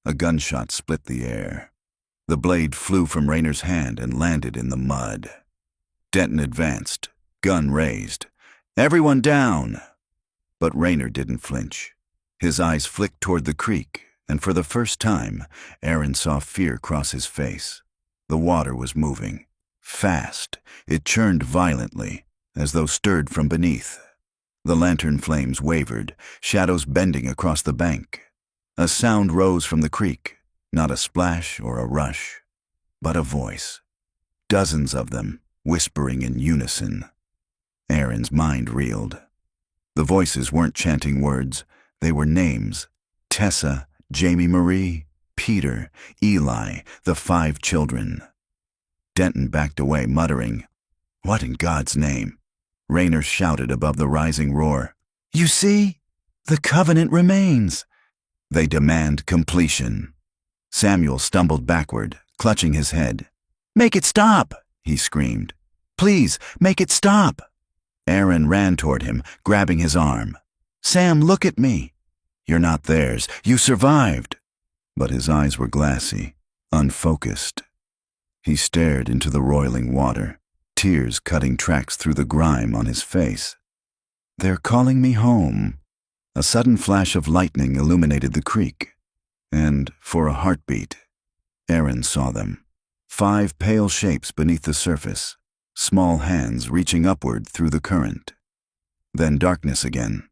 A gunshot split the air. The blade flew from Rayner's hand and landed in the mud. Denton advanced, gun raised. "Everyone down!" But Rayner didn't flinch. His eyes flicked toward the creek, and for the first time, Aaron saw fear cross his face. The water was moving. Fast. It churned violently, as though stirred from beneath. The lantern flames wavered, shadows bending across the bank. A sound rose from the creek, not a splash or a rush, but a voice. Dozens of them, whispering in unison. Aaron's mind reeled. The voices weren't chanting words, they were names. Tessa, Jamie Marie, Peter, Eli, the 5 children. Denton backed away, muttering, "What in God's name?" Rayner shouted above the rising roar, "You see? The covenant remains." They demand completion. Samuel stumbled backward, clutching his head. "Make it stop!" he screamed. "Please, make it stop!" Aaron ran toward him, grabbing his arm. "Sam, look at me." "You're not theirs. You survived." But his eyes were glassy, unfocused. He stared into the roiling water, tears cutting tracks through the grime on his face. "They're calling me home." A sudden flash of lightning illuminated the creek, and, for a heartbeat, Aaron saw them. 5 pale shapes beneath the surface, small hands reaching upward through the current. Then darkness again.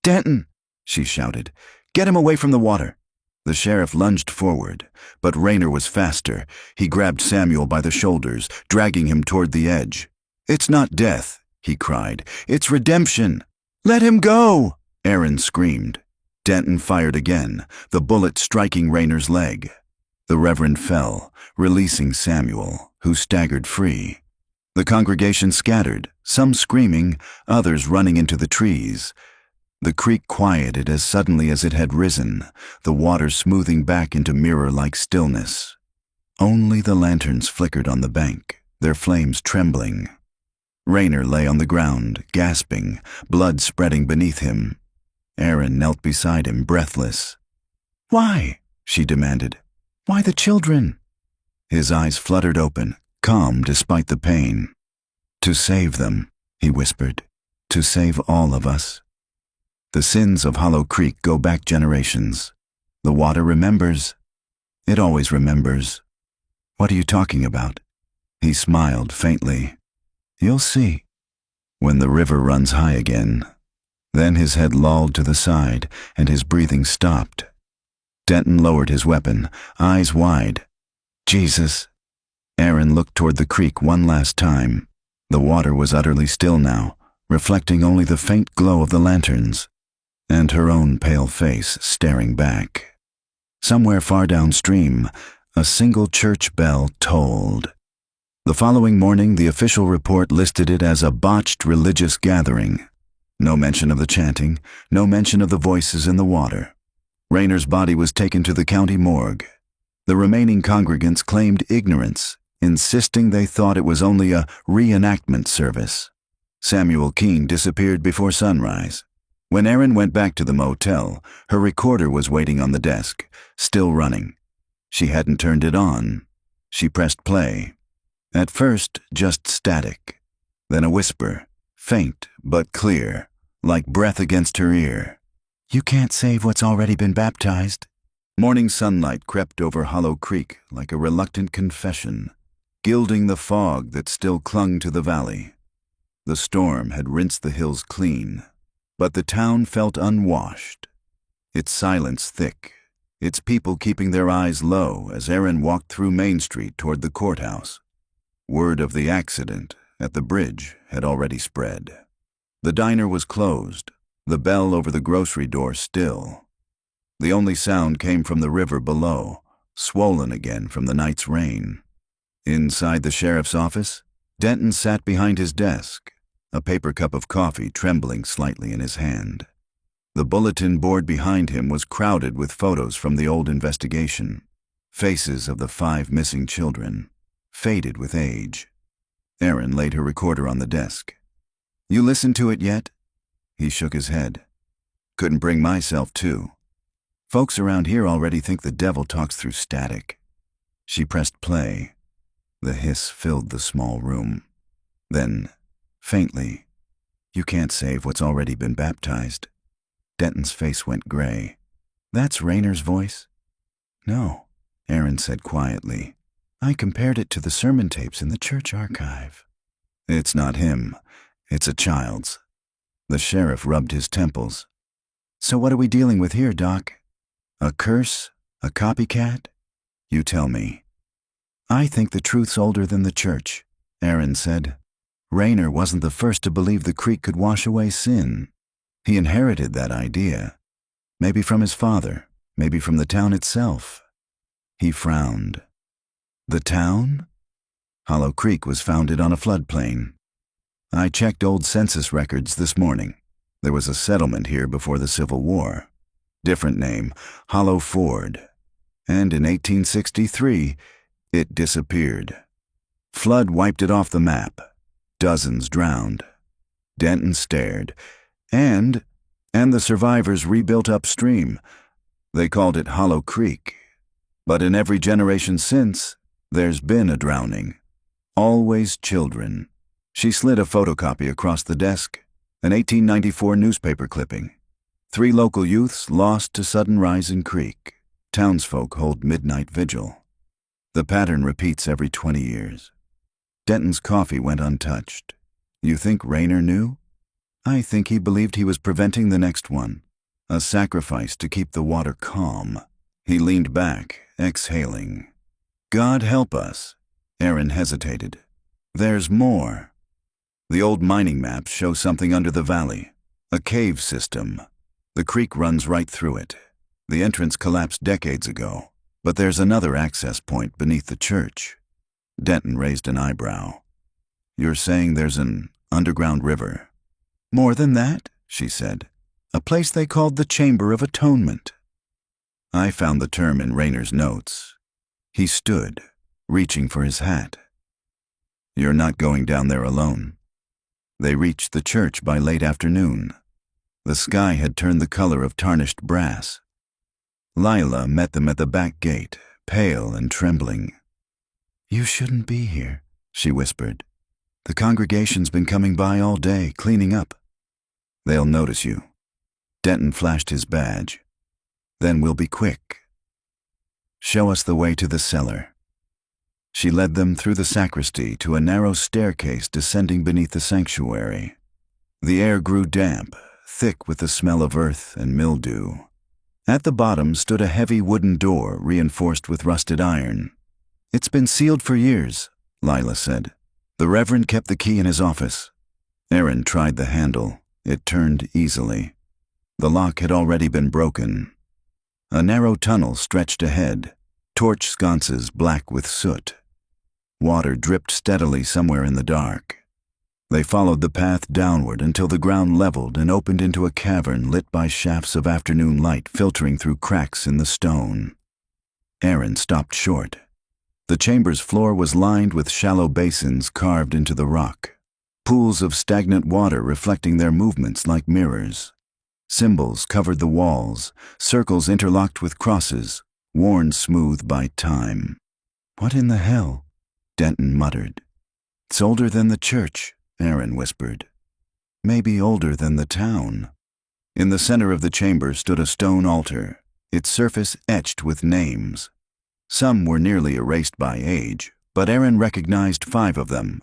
"Denton!" she shouted. "Get him away from the water." The sheriff lunged forward, but Rayner was faster. He grabbed Samuel by the shoulders, dragging him toward the edge. "It's not death," he cried. "It's redemption." "Let him go!" Aaron screamed. Denton fired again, the bullet striking Rayner's leg. The Reverend fell, releasing Samuel, who staggered free. The congregation scattered, some screaming, others running into the trees. The creek quieted as suddenly as it had risen, the water smoothing back into mirror-like stillness. Only the lanterns flickered on the bank, their flames trembling. Rayner lay on the ground, gasping, blood spreading beneath him. Aaron knelt beside him, breathless. "Why?" she demanded. "Why the children?" His eyes fluttered open, calm despite the pain. "To save them," he whispered. "To save all of us. The sins of Hollow Creek go back generations. The water remembers. It always remembers." "What are you talking about?" He smiled faintly. "You'll see. When the river runs high again." Then his head lolled to the side, and his breathing stopped. Denton lowered his weapon, eyes wide. "Jesus." Aaron looked toward the creek one last time. The water was utterly still now, reflecting only the faint glow of the lanterns, and her own pale face staring back. Somewhere far downstream, a single church bell tolled. The following morning, the official report listed it as a botched religious gathering. No mention of the chanting, no mention of the voices in the water. Rayner's body was taken to the county morgue. The remaining congregants claimed ignorance, insisting they thought it was only a reenactment service. Samuel Keene disappeared before sunrise. When Aaron went back to the motel, her recorder was waiting on the desk, still running. She hadn't turned it on. She pressed play. At first, just static. Then a whisper, faint but clear, like breath against her ear. "You can't save what's already been baptized." Morning sunlight crept over Hollow Creek like a reluctant confession, gilding the fog that still clung to the valley. The storm had rinsed the hills clean, but the town felt unwashed, its silence thick, its people keeping their eyes low as Aaron walked through Main Street toward the courthouse. Word of the accident at the bridge had already spread. The diner was closed, the bell over the grocery door still. The only sound came from the river below, swollen again from the night's rain. Inside the sheriff's office, Denton sat behind his desk, a paper cup of coffee trembling slightly in his hand. The bulletin board behind him was crowded with photos from the old investigation, faces of the 5 missing children, faded with age. Aaron laid her recorder on the desk. "You listened to it yet?" He shook his head. "Couldn't bring myself to. Folks around here already think the devil talks through static." She pressed play. The hiss filled the small room. Then, faintly, "You can't save what's already been baptized." Denton's face went gray. "That's Rayner's voice?" No, Aaron said quietly. I compared it to the sermon tapes in the church archive. It's not him. It's a child's. The sheriff rubbed his temples. So what are we dealing with here, Doc? A curse? A copycat? You tell me. I think the truth's older than the church, Aaron said. Rayner wasn't the first to believe the creek could wash away sin. He inherited that idea. Maybe from his father, maybe from the town itself. He frowned. The town? Hollow Creek was founded on a floodplain. I checked old census records this morning. There was a settlement here before the Civil War. Different name, Hollow Ford. And in 1863, it disappeared. Flood wiped it off the map. Dozens drowned. Denton stared. And the survivors rebuilt upstream. They called it Hollow Creek. But in every generation since, there's been a drowning. Always children. She slid a photocopy across the desk, an 1894 newspaper clipping. 3 local youths lost to sudden rise in creek. Townsfolk hold midnight vigil. The pattern repeats every 20 years. Denton's coffee went untouched. You think Rayner knew? I think he believed he was preventing the next one. A sacrifice to keep the water calm. He leaned back, exhaling. God help us. Aaron hesitated. There's more. The old mining maps show something under the valley. A cave system. The creek runs right through it. The entrance collapsed decades ago, but there's another access point beneath the church. Denton raised an eyebrow. You're saying there's an underground river? More than that, she said. A place they called the Chamber of Atonement. I found the term in Rayner's notes. He stood, reaching for his hat. You're not going down there alone. They reached the church by late afternoon. The sky had turned the color of tarnished brass. Lila met them at the back gate, pale and trembling. You shouldn't be here, she whispered. The congregation's been coming by all day, cleaning up. They'll notice you. Denton flashed his badge. Then we'll be quick. Show us the way to the cellar. She led them through the sacristy to a narrow staircase descending beneath the sanctuary. The air grew damp, thick with the smell of earth and mildew. At the bottom stood a heavy wooden door reinforced with rusted iron. It's been sealed for years, Lila said. The Reverend kept the key in his office. Aaron tried the handle. It turned easily. The lock had already been broken. A narrow tunnel stretched ahead, torch sconces black with soot. Water dripped steadily somewhere in the dark. They followed the path downward until the ground leveled and opened into a cavern lit by shafts of afternoon light filtering through cracks in the stone. Aaron stopped short. The chamber's floor was lined with shallow basins carved into the rock, pools of stagnant water reflecting their movements like mirrors. Symbols covered the walls, circles interlocked with crosses, worn smooth by time. What in the hell? Denton muttered. It's older than the church, Aaron whispered. Maybe older than the town. In the center of the chamber stood a stone altar, its surface etched with names. Some were nearly erased by age, but Aaron recognized 5 of them.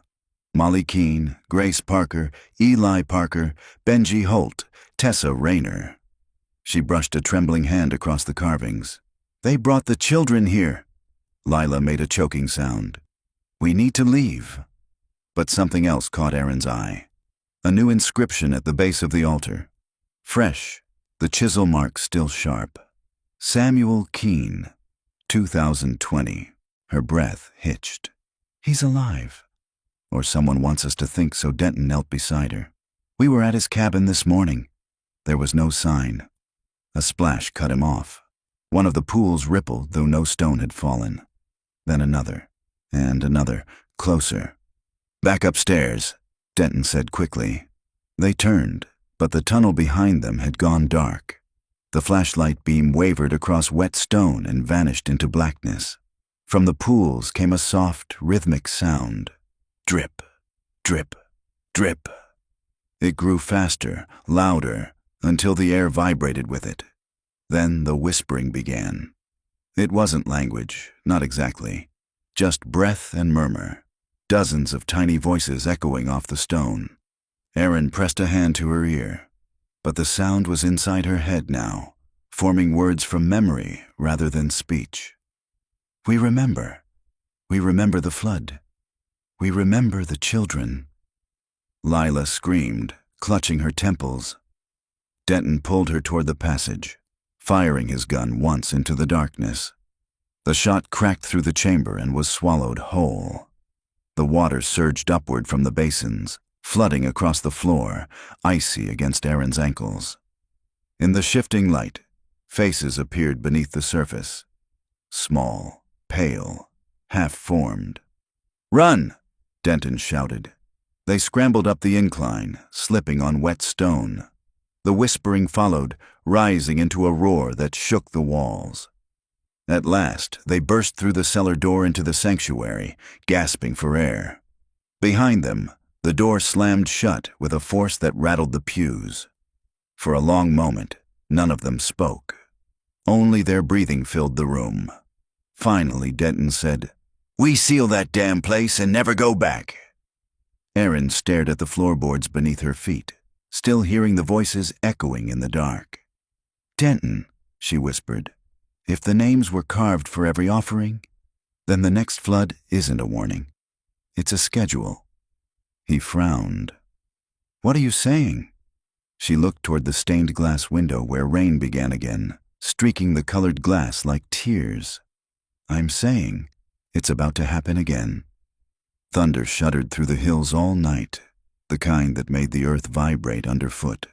Molly Keene, Grace Parker, Eli Parker, Benji Holt, Tessa Rayner. She brushed a trembling hand across the carvings. They brought the children here. Lila made a choking sound. We need to leave. But something else caught Aaron's eye. A new inscription at the base of the altar. Fresh, the chisel mark still sharp. Samuel Keene, 2020. Her breath hitched. He's alive. Or someone wants us to think, so Denton knelt beside her. We were at his cabin this morning. There was no sign. A splash cut him off. One of the pools rippled, though no stone had fallen. Then another, and another, closer. Back upstairs, Denton said quickly. They turned, but the tunnel behind them had gone dark. The flashlight beam wavered across wet stone and vanished into blackness. From the pools came a soft, rhythmic sound. Drip, drip, drip. It grew faster, louder, until the air vibrated with it. Then the whispering began. It wasn't language, not exactly. Just breath and murmur. Dozens of tiny voices echoing off the stone. Erin pressed a hand to her ear. But the sound was inside her head now, forming words from memory rather than speech. We remember. We remember the flood. We remember the children. Lila screamed, clutching her temples. Denton pulled her toward the passage, firing his gun once into the darkness. The shot cracked through the chamber and was swallowed whole. The water surged upward from the basins, flooding across the floor, icy against Erin's ankles. In the shifting light, faces appeared beneath the surface. Small, pale, half-formed. "Run!" Denton shouted. They scrambled up the incline, slipping on wet stone. The whispering followed, rising into a roar that shook the walls. At last, they burst through the cellar door into the sanctuary, gasping for air. Behind them, the door slammed shut with a force that rattled the pews. For a long moment, none of them spoke. Only their breathing filled the room. Finally, Denton said, "We seal that damn place and never go back." Erin stared at the floorboards beneath her feet, still hearing the voices echoing in the dark. "Denton," she whispered, "if the names were carved for every offering, then the next flood isn't a warning. It's a schedule." He frowned. "What are you saying?" She looked toward the stained glass window where rain began again, streaking the colored glass like tears. "I'm saying it's about to happen again." Thunder shuddered through the hills all night, the kind that made the earth vibrate underfoot.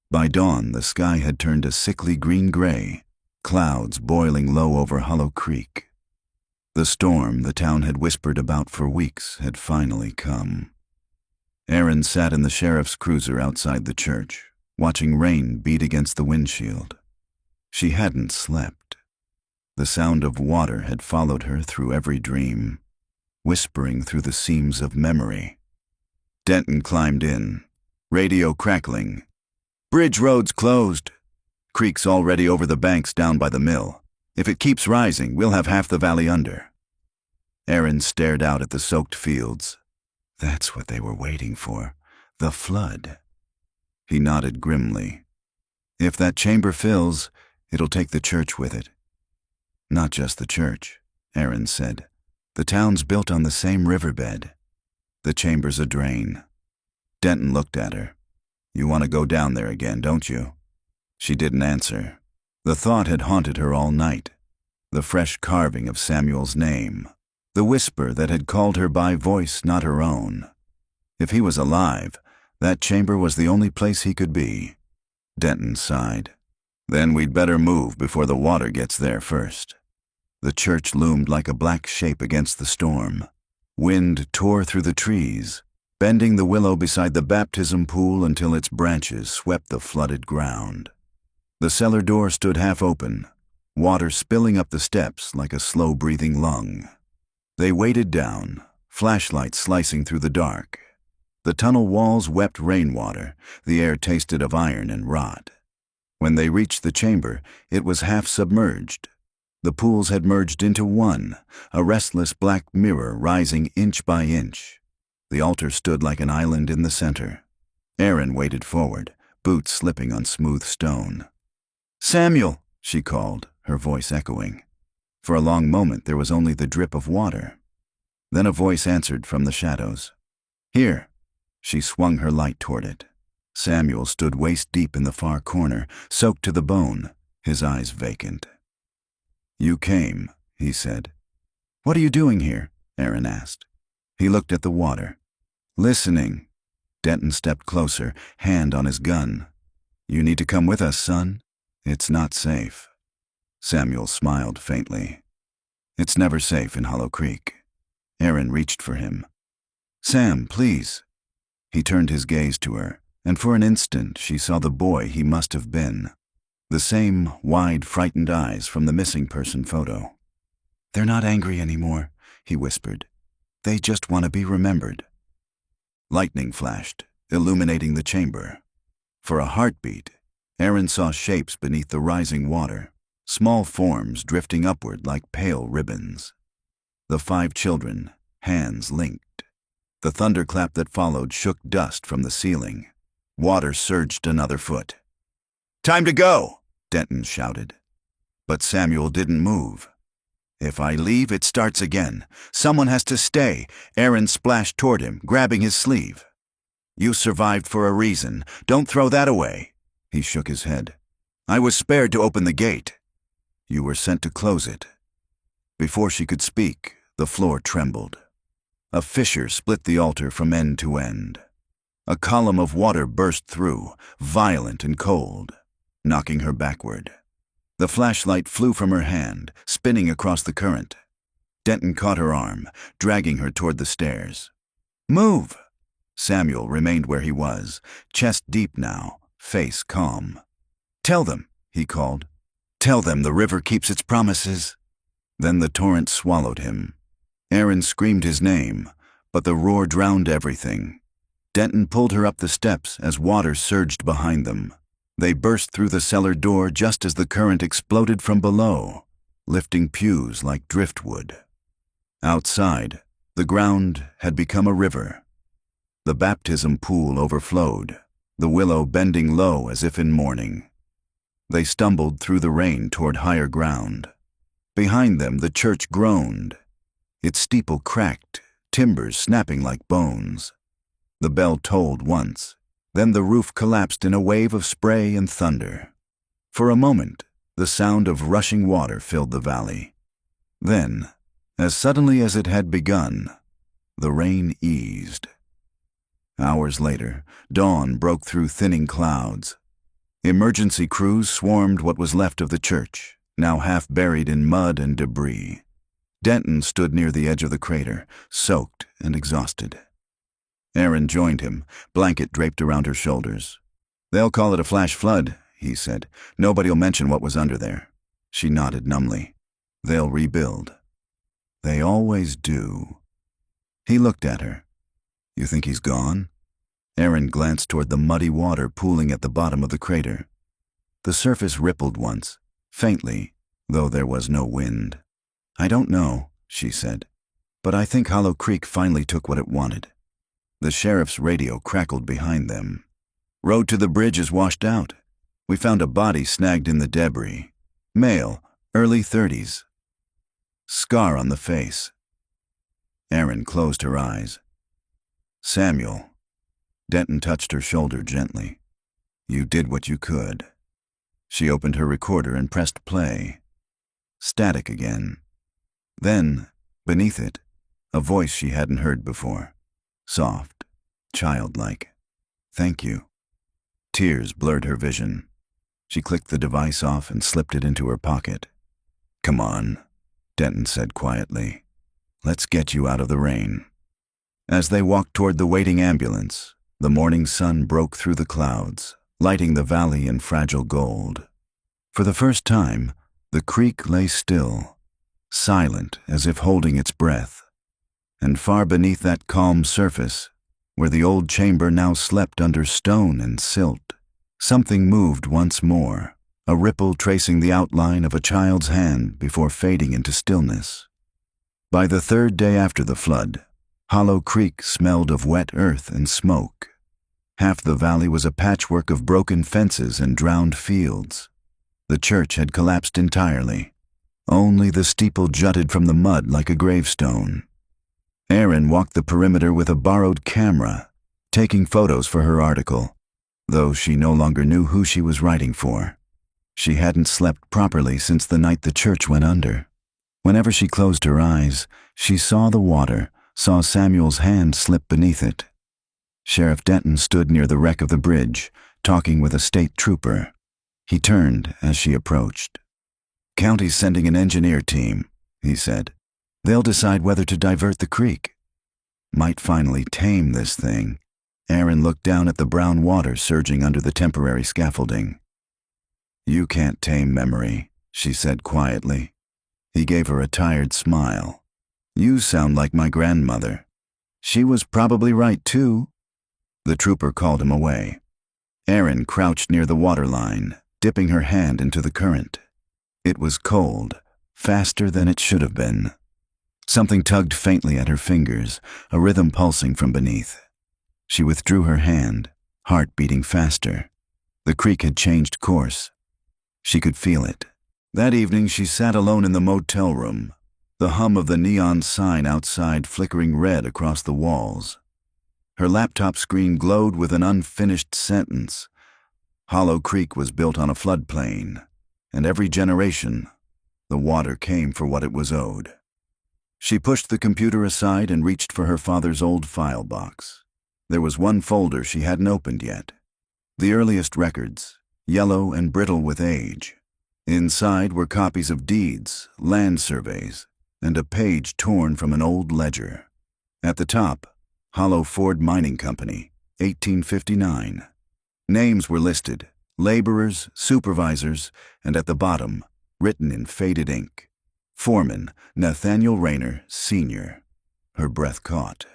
By dawn, the sky had turned a sickly green-gray, clouds boiling low over Hollow Creek. The storm the town had whispered about for weeks had finally come. Erin sat in the sheriff's cruiser outside the church, watching rain beat against the windshield. She hadn't slept. The sound of water had followed her through every dream, whispering through the seams of memory. Denton climbed in, radio crackling. "Bridge road's closed. Creek's already over the banks down by the mill. If it keeps rising, we'll have half the valley under." Erin stared out at the soaked fields. That's what they were waiting for, the flood. He nodded grimly. "If that chamber fills, it'll take the church with it." "Not just the church," Erin said. "The town's built on the same riverbed. The chamber's a drain." Denton looked at her. "You want to go down there again, don't you?" She didn't answer. The thought had haunted her all night. The fresh carving of Samuel's name. The whisper that had called her by voice not her own. If he was alive, that chamber was the only place he could be. Denton sighed. "Then we'd better move before the water gets there first." The church loomed like a black shape against the storm. Wind tore through the trees, bending the willow beside the baptism pool until its branches swept the flooded ground. The cellar door stood half open, water spilling up the steps like a slow-breathing lung. They waded down, flashlights slicing through the dark. The tunnel walls wept rainwater, the air tasted of iron and rot. When they reached the chamber, it was half submerged. The pools had merged into one, a restless black mirror rising inch by inch. The altar stood like an island in the center. Erin waded forward, boots slipping on smooth stone. "Samuel!" she called, her voice echoing. For a long moment there was only the drip of water. Then a voice answered from the shadows. "Here." She swung her light toward it. Samuel stood waist-deep in the far corner, soaked to the bone, his eyes vacant. "You came," he said. "What are you doing here?" Erin asked. He looked at the water. "Listening." Denton stepped closer, hand on his gun. "You need to come with us, son. It's not safe." Samuel smiled faintly. "It's never safe in Hollow Creek." Erin reached for him. "Sam, please." He turned his gaze to her, and for an instant she saw the boy he must have been. The same wide, frightened eyes from the missing person photo. "They're not angry anymore," he whispered. "They just want to be remembered." Lightning flashed, illuminating the chamber. For a heartbeat, Erin saw shapes beneath the rising water. small forms drifting upward like pale ribbons. The 5 children, hands linked. The thunderclap that followed shook dust from the ceiling. Water surged another foot. "Time to go!" Denton shouted. But Samuel didn't move. "If I leave, it starts again. Someone has to stay." Aaron splashed toward him, grabbing his sleeve. "You survived for a reason. Don't throw that away." He shook his head. "I was spared to open the gate." "You were sent to close it." Before she could speak, the floor trembled. A fissure split the altar from end to end. A column of water burst through, violent and cold, knocking her backward. The flashlight flew from her hand, spinning across the current. Denton caught her arm, dragging her toward the stairs. "Move!" Samuel remained where he was, chest deep now, face calm. "Tell them," he called. "Tell them the river keeps its promises." Then the torrent swallowed him. Aaron screamed his name, but the roar drowned everything. Denton pulled her up the steps as water surged behind them. They burst through the cellar door just as the current exploded from below, lifting pews like driftwood. Outside, the ground had become a river. The baptism pool overflowed, the willow bending low as if in mourning. They stumbled through the rain toward higher ground. Behind them, the church groaned. Its steeple cracked, timbers snapping like bones. The bell tolled once. Then the roof collapsed in a wave of spray and thunder. For a moment, the sound of rushing water filled the valley. Then, as suddenly as it had begun, the rain eased. Hours later, dawn broke through thinning clouds. Emergency crews swarmed what was left of the church, now half buried in mud and debris. Denton stood near the edge of the crater, soaked and exhausted. Aaron joined him, blanket draped around her shoulders. "They'll call it a flash flood," he said. "Nobody'll mention what was under there." She nodded numbly. "They'll rebuild." "They always do." He looked at her. "You think he's gone?" Aaron glanced toward the muddy water pooling at the bottom of the crater. The surface rippled once, faintly, though there was no wind. "I don't know," she said, "but I think Hollow Creek finally took what it wanted." The sheriff's radio crackled behind them. "Road to the bridge is washed out. We found a body snagged in the debris. Male, early 30s. Scar on the face." Aaron closed her eyes. "Samuel." Denton touched her shoulder gently. "You did what you could." She opened her recorder and pressed play. Static again. Then, beneath it, a voice she hadn't heard before. Soft, childlike. "Thank you." Tears blurred her vision. She clicked the device off and slipped it into her pocket. "Come on," Denton said quietly. "Let's get you out of the rain." As they walked toward the waiting ambulance, the morning sun broke through the clouds, lighting the valley in fragile gold. For the first time, the creek lay still, silent as if holding its breath. And far beneath that calm surface, where the old chamber now slept under stone and silt, something moved once more, a ripple tracing the outline of a child's hand before fading into stillness. By the 3rd day after the flood, Hollow Creek smelled of wet earth and smoke. Half the valley was a patchwork of broken fences and drowned fields. The church had collapsed entirely. Only the steeple jutted from the mud like a gravestone. Aaron walked the perimeter with a borrowed camera, taking photos for her article, though she no longer knew who she was writing for. She hadn't slept properly since the night the church went under. Whenever she closed her eyes, she saw the water, saw Samuel's hand slip beneath it. Sheriff Denton stood near the wreck of the bridge, talking with a state trooper. He turned as she approached. "County's sending an engineer team," he said. "They'll decide whether to divert the creek. Might finally tame this thing." Aaron looked down at the brown water surging under the temporary scaffolding. "You can't tame memory," she said quietly. He gave her a tired smile. "You sound like my grandmother. She was probably right, too." The trooper called him away. Aaron crouched near the waterline, dipping her hand into the current. It was cold, faster than it should have been. Something tugged faintly at her fingers, a rhythm pulsing from beneath. She withdrew her hand, heart beating faster. The creek had changed course. She could feel it. That evening she sat alone in the motel room, the hum of the neon sign outside flickering red across the walls. Her laptop screen glowed with an unfinished sentence. Hollow Creek was built on a floodplain, and every generation, the water came for what it was owed. She pushed the computer aside and reached for her father's old file box. There was one folder she hadn't opened yet. The earliest records, yellow and brittle with age. Inside were copies of deeds, land surveys, and a page torn from an old ledger. At the top, Hollow Ford Mining Company, 1859. Names were listed, laborers, supervisors, and at the bottom, written in faded ink, Foreman, Nathaniel Rayner, Sr. Her breath caught.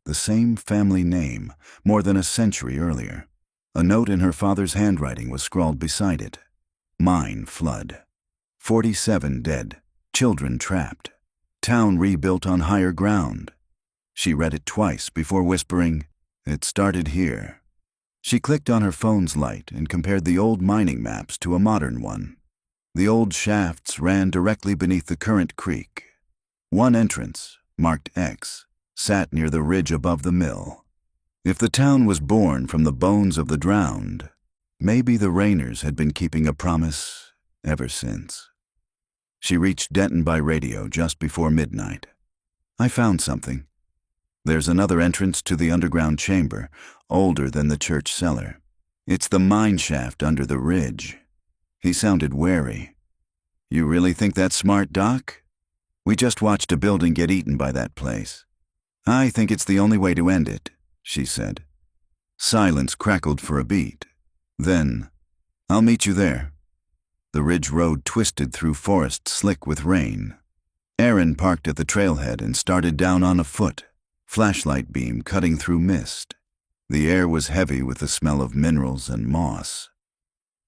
The same family name, more than a century earlier. A note in her father's handwriting was scrawled beside it. Mine flood. 47 dead, children trapped. Town rebuilt on higher ground. She read it twice before whispering, "It started here." She clicked on her phone's light and compared the old mining maps to a modern one. The old shafts ran directly beneath the current creek. One entrance, marked X, sat near the ridge above the mill. If the town was born from the bones of the drowned, maybe the Rayners had been keeping a promise ever since. She reached Denton by radio just before midnight. "I found something. There's another entrance to the underground chamber, older than the church cellar. It's the mine shaft under the ridge." He sounded wary. "You really think that's smart, Doc? We just watched a building get eaten by that place." "I think it's the only way to end it," she said. Silence crackled for a beat. Then, "I'll meet you there." The ridge road twisted through forest slick with rain. Aaron parked at the trailhead and started down on a foot, flashlight beam cutting through mist. The air was heavy with the smell of minerals and moss.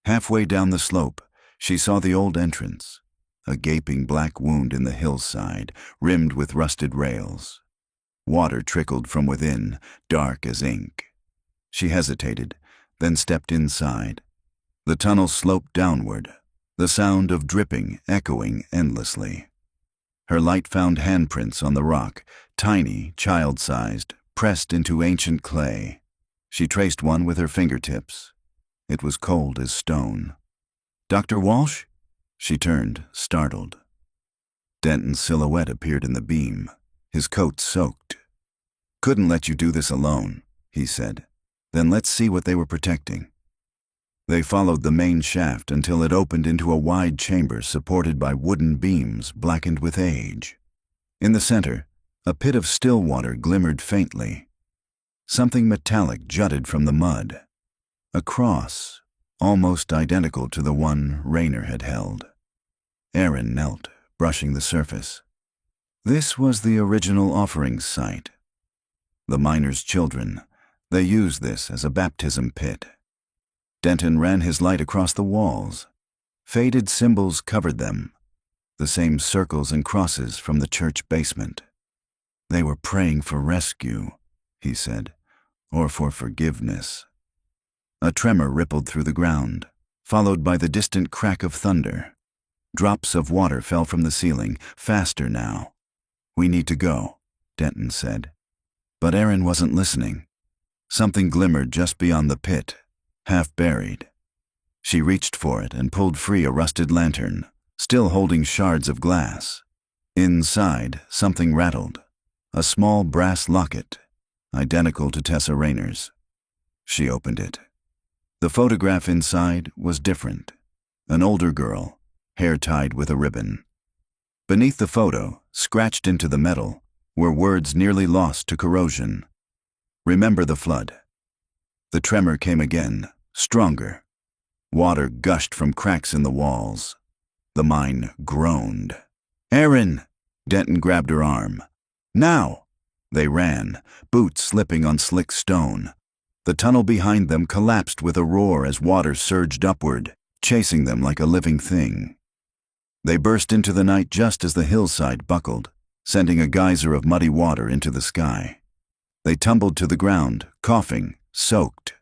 Halfway down the slope, she saw the old entrance, a gaping black wound in the hillside, rimmed with rusted rails. Water trickled from within, dark as ink. She hesitated, then stepped inside. The tunnel sloped downward, the sound of dripping echoing endlessly. Her light found handprints on the rock, tiny, child-sized, pressed into ancient clay. She traced one with her fingertips. It was cold as stone. "Dr. Walsh?" She turned, startled. Denton's silhouette appeared in the beam, his coat soaked. "Couldn't let you do this alone," he said. "Then let's see what they were protecting." They followed the main shaft until it opened into a wide chamber supported by wooden beams blackened with age. In the center, a pit of still water glimmered faintly. Something metallic jutted from the mud. A cross, almost identical to the one Rayner had held. Aaron knelt, brushing the surface. This was the original offering site. The miners' children, they used this as a baptism pit. Denton ran his light across the walls. Faded symbols covered them, the same circles and crosses from the church basement. They were praying for rescue, he said, or for forgiveness. A tremor rippled through the ground, followed by the distant crack of thunder. Drops of water fell from the ceiling, faster now. "We need to go," Denton said. But Aaron wasn't listening. Something glimmered just beyond the pit, half buried. She reached for it and pulled free a rusted lantern, still holding shards of glass. Inside, something rattled. A small brass locket, identical to Tessa Rayner's. She opened it. The photograph inside was different. An older girl, hair tied with a ribbon. Beneath the photo, scratched into the metal, were words nearly lost to corrosion. "Remember the flood." The tremor came again, stronger. Water gushed from cracks in the walls. The mine groaned. "Aaron!" Denton grabbed her arm. "Now!" They ran, boots slipping on slick stone. The tunnel behind them collapsed with a roar as water surged upward, chasing them like a living thing. They burst into the night just as the hillside buckled, sending a geyser of muddy water into the sky. They tumbled to the ground, coughing, soaked.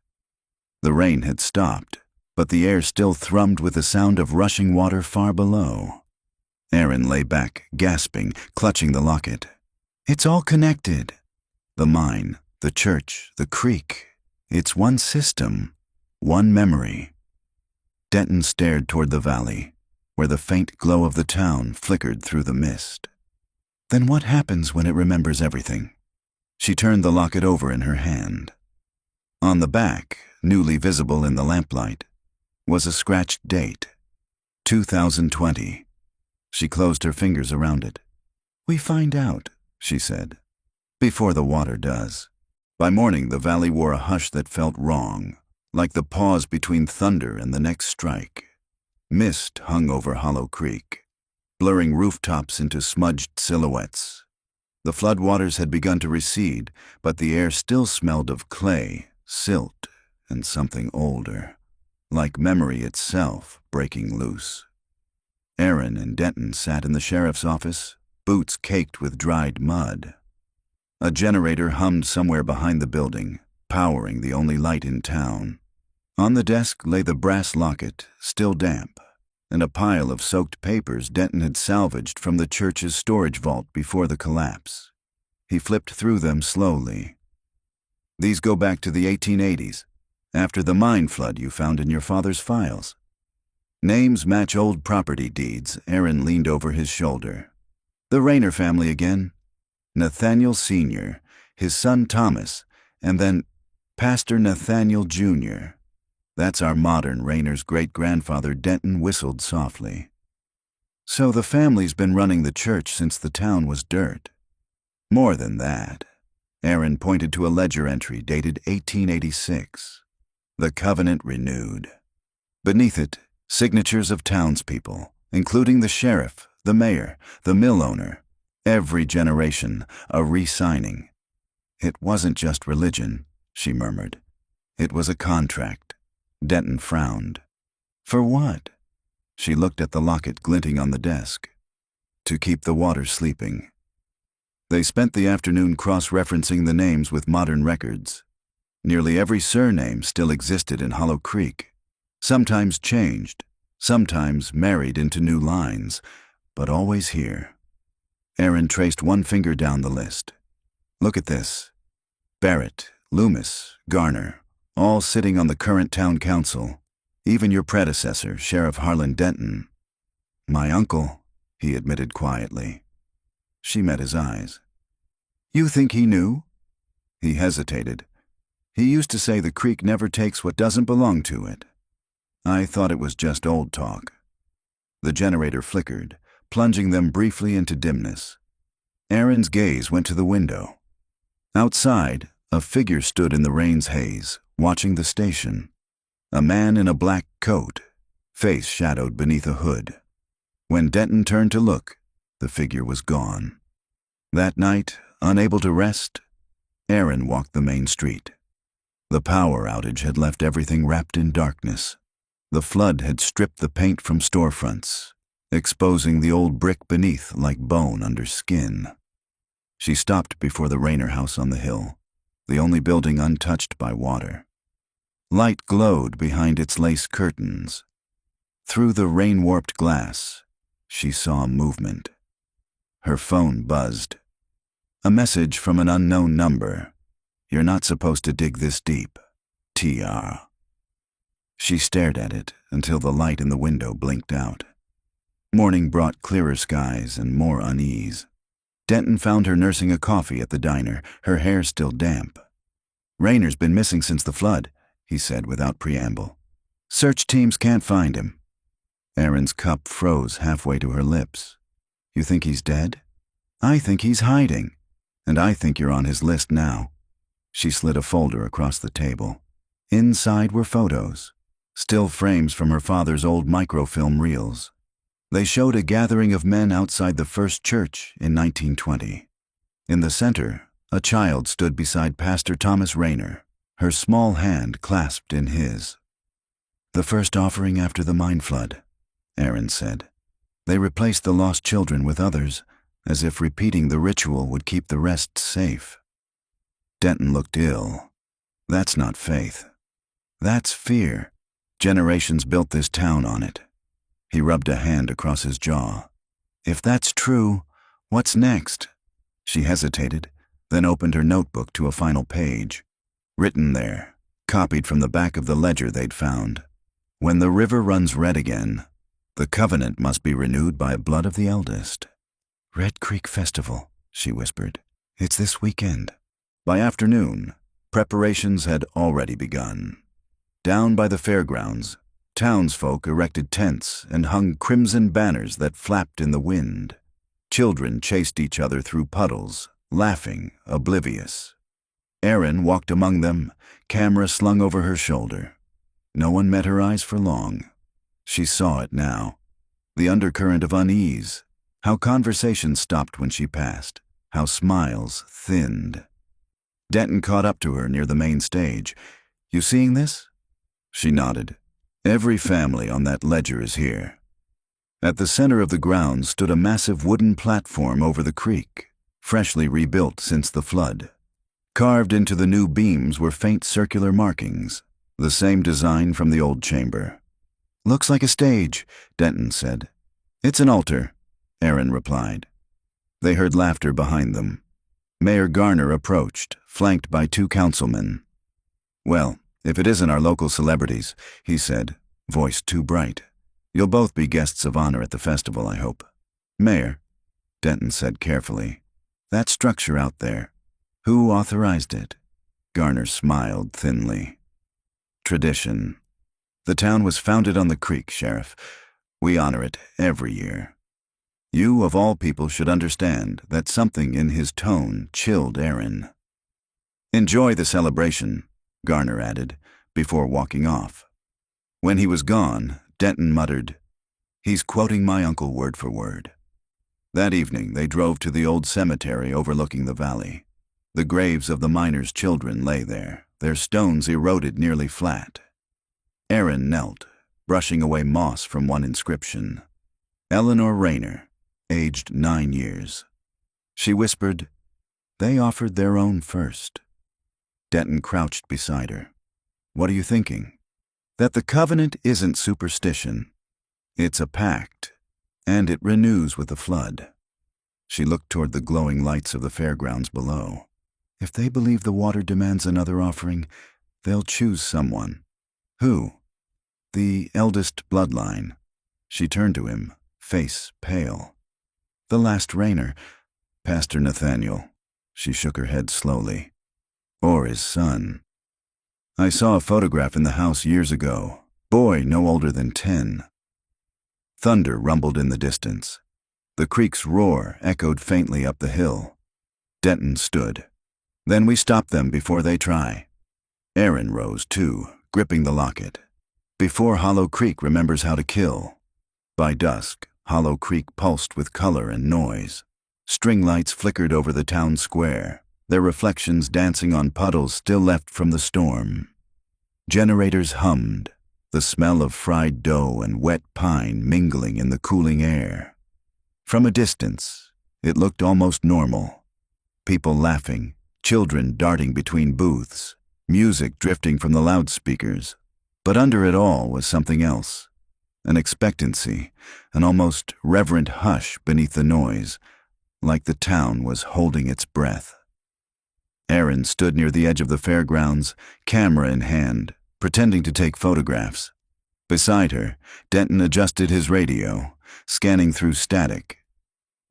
The rain had stopped, but the air still thrummed with the sound of rushing water far below. Aaron lay back, gasping, clutching the locket. It's all connected. The mine, the church, the creek. It's one system, one memory. Denton stared toward the valley, where the faint glow of the town flickered through the mist. Then what happens when it remembers everything? She turned the locket over in her hand. On the back, newly visible in the lamplight, was a scratched date, 2020. She closed her fingers around it. We find out, she said, before the water does. By morning, the valley wore a hush that felt wrong, like the pause between thunder and the next strike. Mist hung over Hollow Creek, blurring rooftops into smudged silhouettes. The floodwaters had begun to recede, but the air still smelled of clay, silt, and something older, like memory itself breaking loose. Aaron and Denton sat in the sheriff's office, boots caked with dried mud. A generator hummed somewhere behind the building, powering the only light in town. On the desk lay the brass locket, still damp, and a pile of soaked papers Denton had salvaged from the church's storage vault before the collapse. He flipped through them slowly. These go back to the 1880s, after the mine flood you found in your father's files. Names match old property deeds. Aaron leaned over his shoulder. The Rayner family again. Nathaniel Sr., his son Thomas, and then Pastor Nathaniel Jr. That's our modern Rayner's great-grandfather. Denton whistled softly. So the family's been running the church since the town was dirt. More than that. Aaron pointed to a ledger entry dated 1886. The covenant renewed. Beneath it, signatures of townspeople, including the sheriff, the mayor, the mill owner. Every generation, a re-signing. It wasn't just religion, she murmured. It was a contract. Denton frowned. For what? She looked at the locket glinting on the desk. To keep the water sleeping. They spent the afternoon cross-referencing the names with modern records. Nearly every surname still existed in Hollow Creek, sometimes changed, sometimes married into new lines, but always here. Aaron traced one finger down the list. Look at this. Barrett, Loomis, Garner, all sitting on the current town council. Even your predecessor, Sheriff Harlan Denton. My uncle, he admitted quietly. She met his eyes. You think he knew? He hesitated. He used to say the creek never takes what doesn't belong to it. I thought it was just old talk. The generator flickered, plunging them briefly into dimness. Aaron's gaze went to the window. Outside, a figure stood in the rain's haze, watching the station. A man in a black coat, face shadowed beneath a hood. When Denton turned to look, the figure was gone. That night, unable to rest, Aaron walked the main street. The power outage had left everything wrapped in darkness. The flood had stripped the paint from storefronts, exposing the old brick beneath like bone under skin. She stopped before the Rayner house on the hill, the only building untouched by water. Light glowed behind its lace curtains. Through the rain-warped glass, she saw movement. Her phone buzzed. A message from an unknown number. You're not supposed to dig this deep. TR. She stared at it until the light in the window blinked out. Morning brought clearer skies and more unease. Denton found her nursing a coffee at the diner, her hair still damp. Rayner's been missing since the flood, he said without preamble. Search teams can't find him. Aaron's cup froze halfway to her lips. You think he's dead? I think he's hiding. And I think you're on his list now. She slid a folder across the table. Inside were photos, still frames from her father's old microfilm reels. They showed a gathering of men outside the first church in 1920. In the center, a child stood beside Pastor Thomas Rayner, her small hand clasped in his. The first offering after the mine flood, Aaron said. They replaced the lost children with others, as if repeating the ritual would keep the rest safe. Denton looked ill. That's not faith. That's fear. Generations built this town on it. He rubbed a hand across his jaw. If that's true, what's next? She hesitated, then opened her notebook to a final page. Written there, copied from the back of the ledger they'd found. When the river runs red again, the covenant must be renewed by blood of the eldest. Red Creek Festival, she whispered. It's this weekend. By afternoon, preparations had already begun. Down by the fairgrounds, townsfolk erected tents and hung crimson banners that flapped in the wind. Children chased each other through puddles, laughing, oblivious. Erin walked among them, camera slung over her shoulder. No one met her eyes for long. She saw it now. The undercurrent of unease. How conversation stopped when she passed. How smiles thinned. Denton caught up to her near the main stage. You seeing this? She nodded. Every family on that ledger is here. At the center of the grounds stood a massive wooden platform over the creek, freshly rebuilt since the flood. Carved into the new beams were faint circular markings, the same design from the old chamber. Looks like a stage, Denton said. It's an altar, Erin replied. They heard laughter behind them. Mayor Garner approached, flanked by 2 councilmen. Well, if it isn't our local celebrities, he said, voice too bright. You'll both be guests of honor at the festival, I hope. Mayor, Denton said carefully. That structure out there, who authorized it? Garner smiled thinly. Tradition. The town was founded on the creek, Sheriff. We honor it every year. You, of all people, should understand that something in his tone chilled Erin. Enjoy the celebration, Garner added, before walking off. When he was gone, Denton muttered, He's quoting my uncle word for word. That evening they drove to the old cemetery overlooking the valley. The graves of the miners' children lay there, their stones eroded nearly flat. Erin knelt, brushing away moss from one inscription. Eleanor Rayner, aged 9 years. She whispered, They offered their own first. Denton crouched beside her. What are you thinking? That the covenant isn't superstition. It's a pact, and it renews with the flood. She looked toward the glowing lights of the fairgrounds below. If they believe the water demands another offering, they'll choose someone. Who? The eldest bloodline. She turned to him, face pale. The last Rayner, Pastor Nathaniel. She shook her head slowly. Or his son. I saw a photograph in the house years ago. Boy no older than 10. Thunder rumbled in the distance. The creek's roar echoed faintly up the hill. Denton stood. Then we stop them before they try. Erin rose too, gripping the locket. Before Hollow Creek remembers how to kill. By dusk, Hollow Creek pulsed with color and noise. String lights flickered over the town square, their reflections dancing on puddles still left from the storm. Generators hummed, the smell of fried dough and wet pine mingling in the cooling air. From a distance, it looked almost normal. People laughing, children darting between booths, music drifting from the loudspeakers. But under it all was something else. An expectancy, an almost reverent hush beneath the noise, like the town was holding its breath. Erin stood near the edge of the fairgrounds, camera in hand, pretending to take photographs. Beside her, Denton adjusted his radio, scanning through static.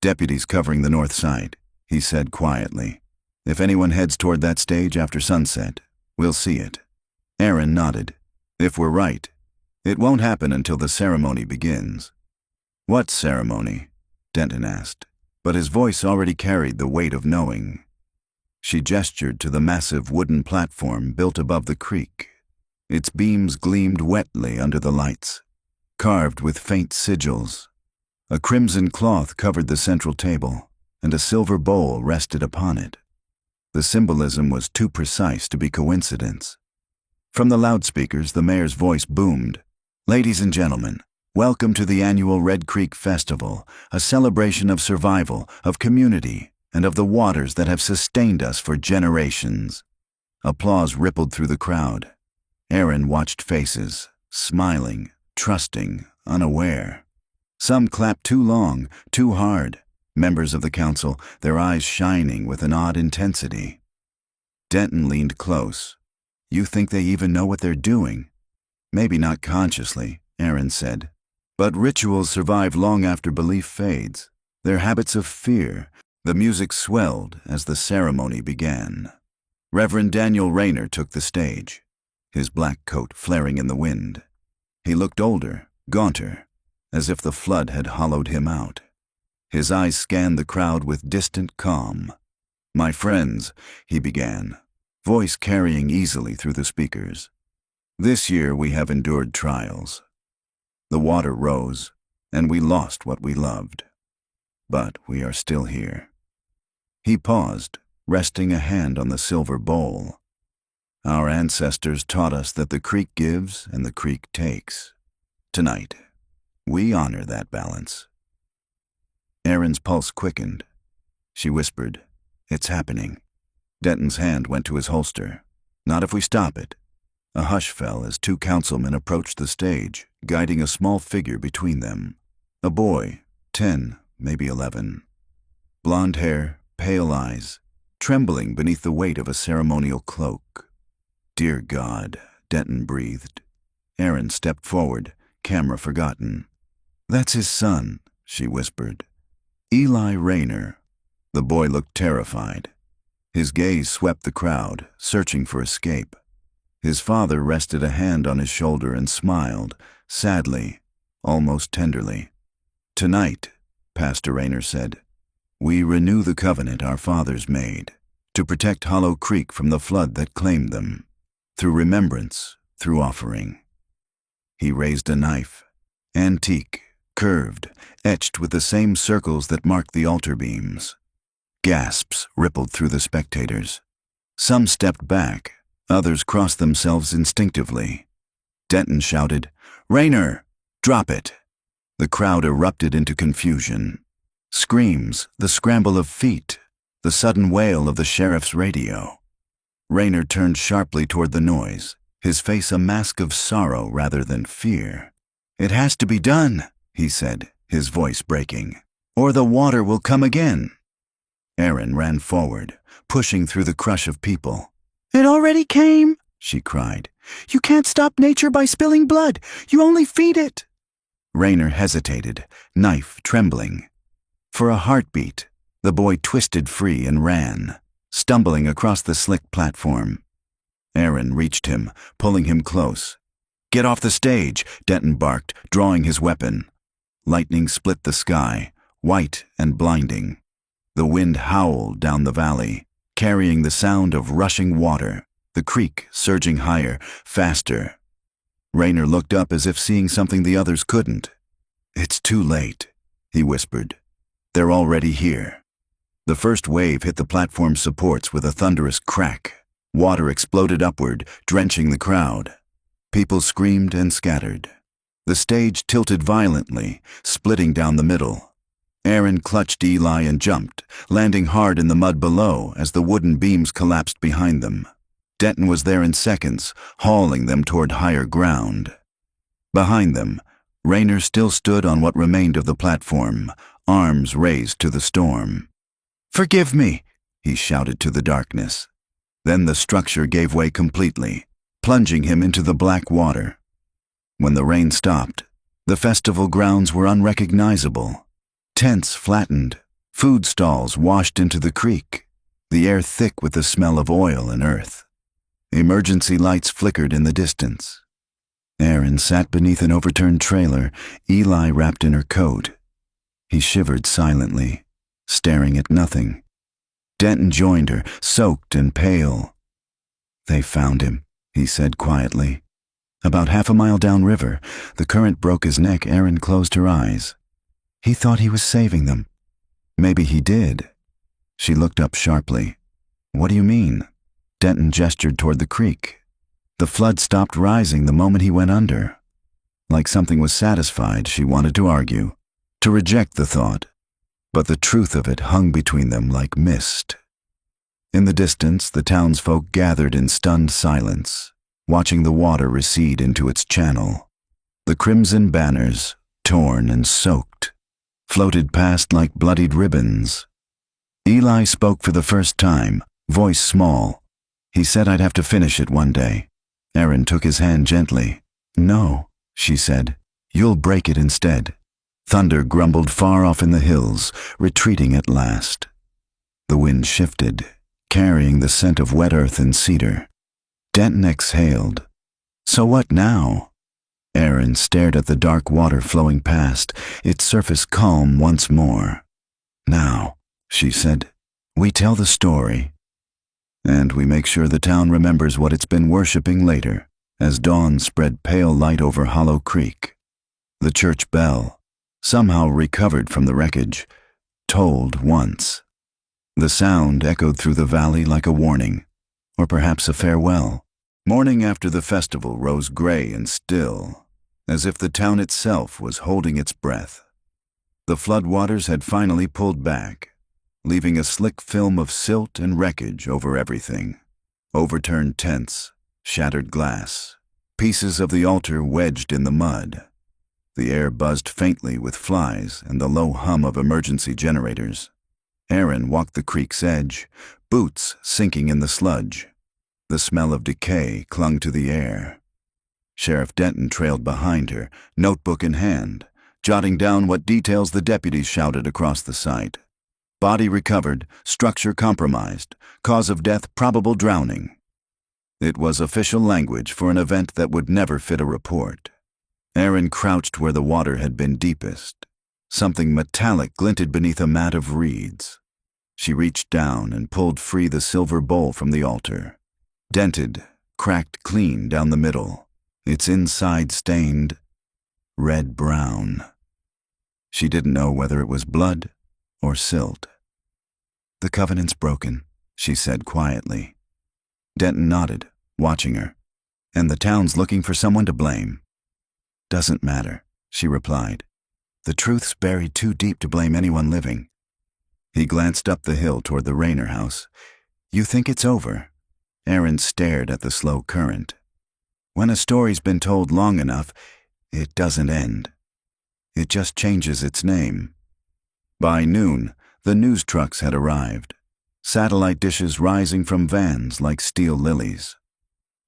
Deputies covering the north side, he said quietly. If anyone heads toward that stage after sunset, we'll see it. Erin nodded. If we're right, it won't happen until the ceremony begins. What ceremony? Denton asked, but his voice already carried the weight of knowing. She gestured to the massive wooden platform built above the creek. Its beams gleamed wetly under the lights, carved with faint sigils. A crimson cloth covered the central table, and a silver bowl rested upon it. The symbolism was too precise to be coincidence. From the loudspeakers, the mayor's voice boomed. Ladies and gentlemen, Welcome to the annual Red Creek Festival, a celebration of survival, of community, and of the waters that have sustained us for generations." Applause rippled through the crowd. Aaron watched faces, smiling, trusting, unaware. Some clapped too long, too hard, members of the council, their eyes shining with an odd intensity. Denton leaned close. "You think they even know what they're doing?" "Maybe not consciously," Aaron said. "But rituals survive long after belief fades. Their habits of fear." The music swelled as the ceremony began. Reverend Daniel Rayner took the stage, his black coat flaring in the wind. He looked older, gaunter, as if the flood had hollowed him out. His eyes scanned the crowd with distant calm. "My friends," he began, voice carrying easily through the speakers. "This year we have endured trials. The water rose, and we lost what we loved. But we are still here." He paused, resting a hand on the silver bowl. "Our ancestors taught us that the creek gives and the creek takes. Tonight, we honor that balance." Erin's pulse quickened. She whispered, "It's happening." Denton's hand went to his holster. "Not if we stop it." A hush fell as two councilmen approached the stage, guiding a small figure between them. A boy, 10, maybe 11. Blonde hair, pale eyes, trembling beneath the weight of a ceremonial cloak. "Dear God," Denton breathed. Aaron stepped forward, camera forgotten. "That's his son," she whispered. "Eli Rayner." The boy looked terrified. His gaze swept the crowd, searching for escape. His father rested a hand on his shoulder and smiled, sadly, almost tenderly. "Tonight," Pastor Rayner said, "we renew the covenant our fathers made, to protect Hollow Creek from the flood that claimed them, through remembrance, through offering." He raised a knife, antique, curved, etched with the same circles that marked the altar beams. Gasps rippled through the spectators. Some stepped back, others crossed themselves instinctively. Denton shouted, "Rayner, drop it!" The crowd erupted into confusion. Screams, the scramble of feet, the sudden wail of the sheriff's radio. Rayner turned sharply toward the noise, his face a mask of sorrow rather than fear. "It has to be done," he said, his voice breaking, "or the water will come again." Aaron ran forward, pushing through the crush of people. "It already came," she cried. "You can't stop nature by spilling blood. You only feed it." Rayner hesitated, knife trembling. For a heartbeat, the boy twisted free and ran, stumbling across the slick platform. Aaron reached him, pulling him close. "Get off the stage," Denton barked, drawing his weapon. Lightning split the sky, white and blinding. The wind howled down the valley, carrying the sound of rushing water, the creek surging higher, faster. Rayner looked up as if seeing something the others couldn't. "It's too late," he whispered. "They're already here." The first wave hit the platform supports with a thunderous crack. Water exploded upward, drenching the crowd. People screamed and scattered. The stage tilted violently, splitting down the middle. Aaron clutched Eli and jumped, landing hard in the mud below as the wooden beams collapsed behind them. Denton was there in seconds, hauling them toward higher ground. Behind them, Rayner still stood on what remained of the platform, arms raised to the storm. "Forgive me," he shouted to the darkness. Then the structure gave way completely, plunging him into the black water. When the rain stopped, the festival grounds were unrecognizable. Tents flattened, food stalls washed into the creek, the air thick with the smell of oil and earth. Emergency lights flickered in the distance. Aaron sat beneath an overturned trailer, Eli wrapped in her coat. He shivered silently, staring at nothing. Denton joined her, soaked and pale. "They found him," he said quietly. About half a mile downriver, the current broke his neck. Aaron closed her eyes. He thought he was saving them. Maybe he did. She looked up sharply. "What do you mean?" Denton gestured toward the creek. "The flood stopped rising the moment he went under." like something was satisfied. She wanted to argue, to reject the thought, but the truth of it hung between them like mist. In the distance, the townsfolk gathered in stunned silence, watching the water recede into its channel. The crimson banners, torn and soaked, floated past like bloodied ribbons. Eli spoke for the first time, voice small. He said I'd have to finish it one day. Erin took his hand gently. No, she said. You'll break it instead. Thunder grumbled far off in the hills, retreating at last. The wind shifted, carrying the scent of wet earth and cedar. Denton exhaled. So what now? Erin stared at the dark water flowing past, its surface calm once more. Now, she said, we tell the story. And we make sure the town remembers what it's been worshipping later, as dawn spread pale light over Hollow Creek. The church bell, somehow recovered from the wreckage, tolled once. The sound echoed through the valley like a warning, or perhaps a farewell. Morning after the festival rose gray and still, as if the town itself was holding its breath. The floodwaters had finally pulled back, leaving a slick film of silt and wreckage over everything. Overturned tents, shattered glass, pieces of the altar wedged in the mud. The air buzzed faintly with flies and the low hum of emergency generators. Erin walked the creek's edge, boots sinking in the sludge. The smell of decay clung to the air. Sheriff Denton trailed behind her, notebook in hand, jotting down what details the deputies shouted across the site. Body recovered, structure compromised, cause of death probable drowning. It was official language for an event that would never fit a report. Erin crouched where the water had been deepest. Something metallic glinted beneath a mat of reeds. She reached down and pulled free the silver bowl from the altar. Dented, cracked clean down the middle, its inside stained red-brown. She didn't know whether it was blood or silt. The covenant's broken, she said quietly. Denton nodded, watching her. And the town's looking for someone to blame. Doesn't matter, she replied. The truth's buried too deep to blame anyone living. He glanced up the hill toward the Rayner house. You think it's over? Erin stared at the slow current. When a story's been told long enough, it doesn't end. It just changes its name. By noon, the news trucks had arrived, satellite dishes rising from vans like steel lilies.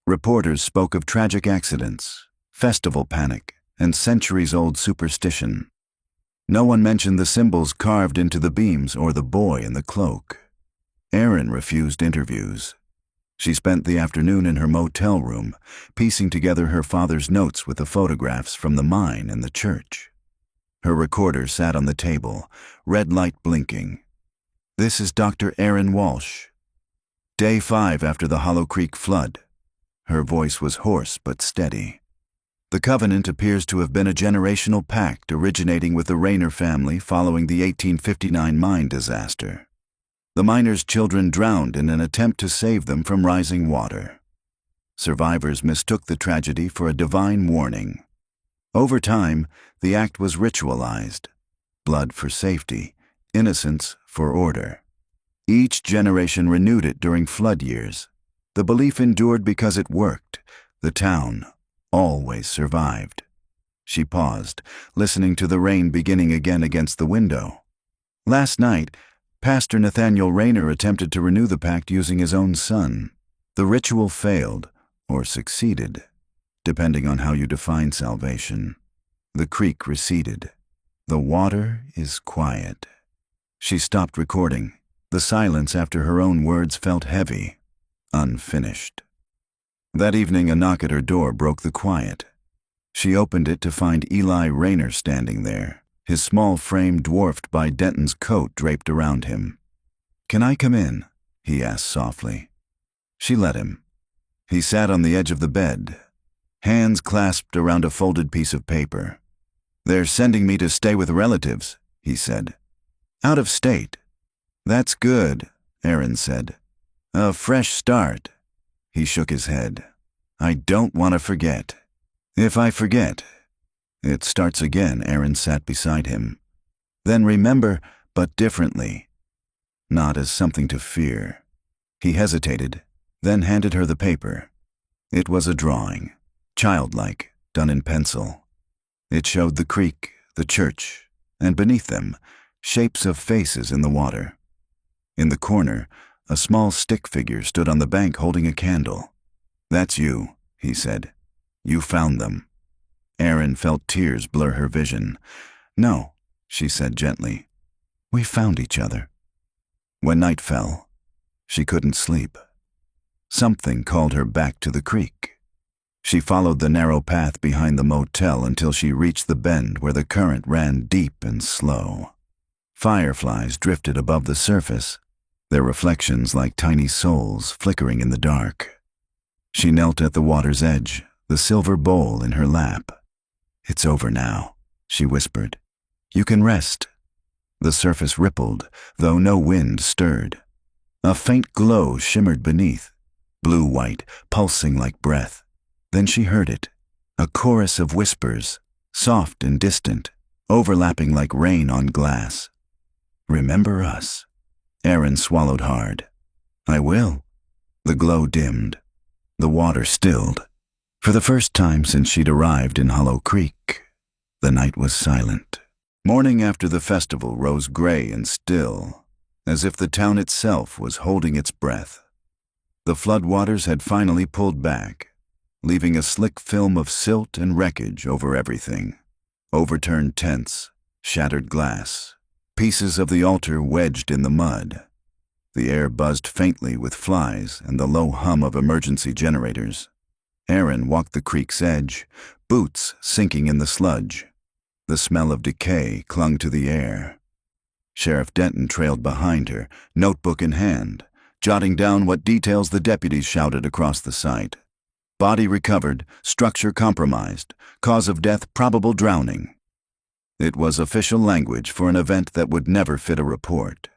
Reporters spoke of tragic accidents, festival panic, and centuries-old superstition. No one mentioned the symbols carved into the beams or the boy in the cloak. Erin refused interviews. She spent the afternoon in her motel room, piecing together her father's notes with the photographs from the mine and the church. Her recorder sat on the table, red light blinking. This is Dr. Erin Walsh. Day 5 after the Hollow Creek flood. Her voice was hoarse but steady. The covenant appears to have been a generational pact originating with the Rayner family following the 1859 mine disaster. The miners' children drowned in an attempt to save them from rising water. Survivors mistook the tragedy for a divine warning. Over time, the act was ritualized. Blood for safety, innocence for order. Each generation renewed it during flood years. The belief endured because it worked. The town always survived. She paused, listening to the rain beginning again against the window. Last night, Pastor Nathaniel Rayner attempted to renew the pact using his own son. The ritual failed, or succeeded, depending on how you define salvation. The creek receded. The water is quiet. She stopped recording. The silence after her own words felt heavy, unfinished. That evening, a knock at her door broke the quiet. She opened it to find Eli Rayner standing there, his small frame dwarfed by Denton's coat draped around him. "Can I come in?" he asked softly. She let him. He sat on the edge of the bed, hands clasped around a folded piece of paper. "They're sending me to stay with relatives," he said. "Out of state." "That's good," Erin said. "A fresh start." He shook his head. "I don't want to forget." "If I forget, It starts again. Aaron sat beside him. Then remember, but differently. Not as something to fear. He hesitated, then handed her the paper. It was a drawing, childlike, done in pencil. It showed the creek, the church, and beneath them, shapes of faces in the water. In the corner, a small stick figure stood on the bank holding a candle. "That's you," he said. "You found them." Aaron felt tears blur her vision. "No," she said gently. "We found each other." When night fell, she couldn't sleep. Something called her back to the creek. She followed the narrow path behind the motel until she reached the bend where the current ran deep and slow. Fireflies drifted above the surface, their reflections like tiny souls flickering in the dark. She knelt at the water's edge, the silver bowl in her lap. "It's over now," she whispered. "You can rest." The surface rippled, though no wind stirred. A faint glow shimmered beneath, blue-white, pulsing like breath. Then she heard it, a chorus of whispers, soft and distant, overlapping like rain on glass. "Remember us." Aaron swallowed hard. "I will." The glow dimmed. The water stilled. For the first time since she'd arrived in Hollow Creek, the night was silent. Morning after the festival rose gray and still, as if the town itself was holding its breath. The floodwaters had finally pulled back, leaving a slick film of silt and wreckage over everything. Overturned tents, shattered glass, pieces of the altar wedged in the mud. The air buzzed faintly with flies and the low hum of emergency generators. Aaron walked the creek's edge, boots sinking in the sludge. The smell of decay clung to the air. Sheriff Denton trailed behind her, notebook in hand, jotting down what details the deputies shouted across the site. Body recovered, structure compromised, cause of death probable drowning. It was official language for an event that would never fit a report.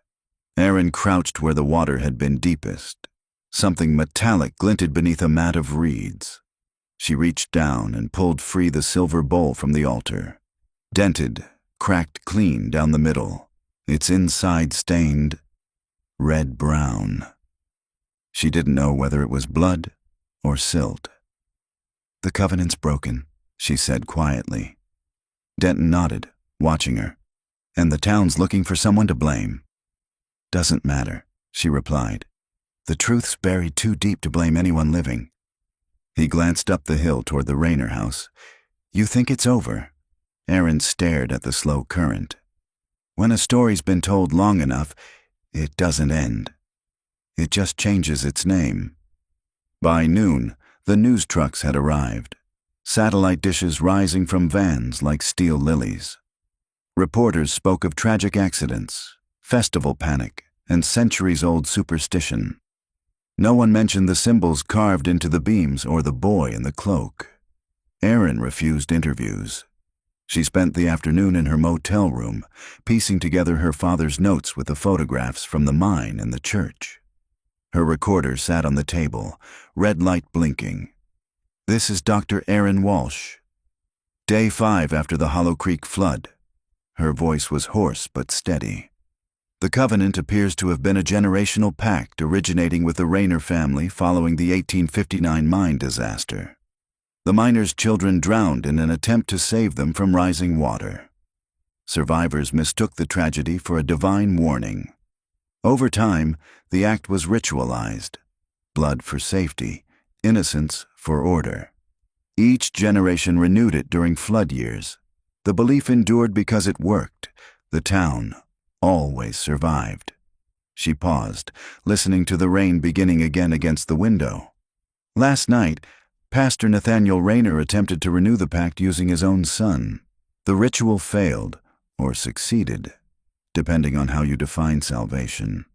Aaron crouched where the water had been deepest. Something metallic glinted beneath a mat of reeds. She reached down and pulled free the silver bowl from the altar. Dented, cracked clean down the middle, its inside stained red-brown. She didn't know whether it was blood or silt. "The covenant's broken," she said quietly. Denton nodded, watching her. "And the town's looking for someone to blame." "Doesn't matter," she replied. "The truth's buried too deep to blame anyone living." He glanced up the hill toward the Rayner house. "You think it's over?" Aaron stared at the slow current. "When a story's been told long enough, it doesn't end. It just changes its name." By noon, the news trucks had arrived, satellite dishes rising from vans like steel lilies. Reporters spoke of tragic accidents, festival panic, and centuries-old superstition. No one mentioned the symbols carved into the beams or the boy in the cloak. Aaron refused interviews. She spent the afternoon in her motel room, piecing together her father's notes with the photographs from the mine and the church. Her recorder sat on the table, red light blinking. "This is Dr. Aaron Walsh. Day 5 after the Hollow Creek flood." Her voice was hoarse but steady. "The covenant appears to have been a generational pact originating with the Rayner family following the 1859 mine disaster. The miners' children drowned in an attempt to save them from rising water. Survivors mistook the tragedy for a divine warning. Over time, the act was ritualized. Blood for safety, innocence for order. Each generation renewed it during flood years. The belief endured because it worked. The town always survived. She paused, listening to the rain beginning again against the window. Last night, Pastor Nathaniel Rayner attempted to renew the pact using his own son. The ritual failed, or succeeded, depending on how you define salvation.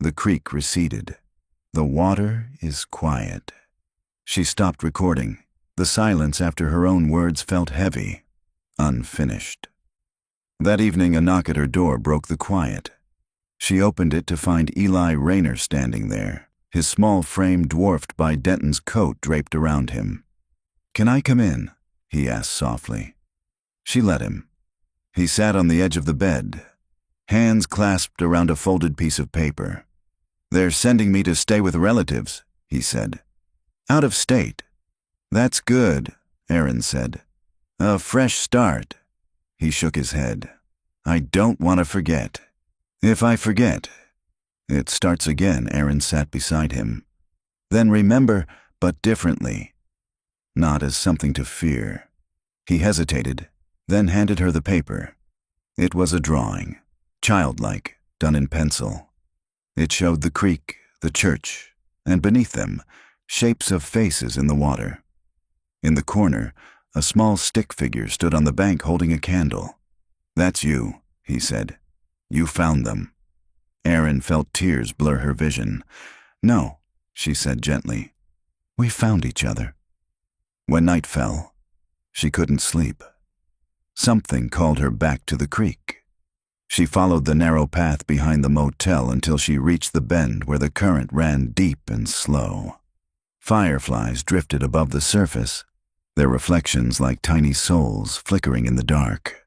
The creek receded. The water is quiet. She stopped recording. The silence after her own words felt heavy, unfinished. That evening, a knock at her door broke the quiet. She opened it to find Eli Rayner standing there, his small frame dwarfed by Denton's coat draped around him. "Can I come in?" he asked softly. She let him. He sat on the edge of the bed, hands clasped around a folded piece of paper. "They're sending me to stay with relatives," he said. "Out of state." "That's good," Aaron said. "A fresh start." He shook his head. "I don't want to forget." "If I forget, it starts again." Aaron sat beside him. "Then remember, but differently. Not as something to fear." He hesitated, then handed her the paper. It was a drawing, childlike, done in pencil. It showed the creek, the church, and beneath them, shapes of faces in the water. In the corner, a small stick figure stood on the bank holding a candle. "That's you," he said. "You found them." Aaron felt tears blur her vision. "No," she said gently. "We found each other." When night fell, she couldn't sleep. Something called her back to the creek. She followed the narrow path behind the motel until she reached the bend where the current ran deep and slow. Fireflies drifted above the surface, their reflections like tiny souls flickering in the dark.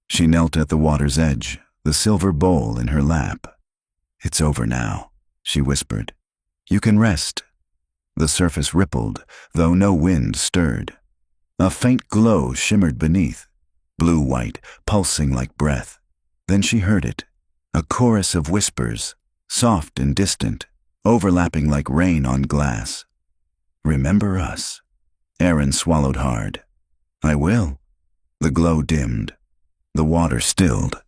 She knelt at the water's edge, the silver bowl in her lap. "It's over now," she whispered. "You can rest." The surface rippled, though no wind stirred. A faint glow shimmered beneath, blue-white, pulsing like breath. Then she heard it, a chorus of whispers, soft and distant, overlapping like rain on glass. "Remember us." Aaron swallowed hard. "I will." The glow dimmed. The water stilled.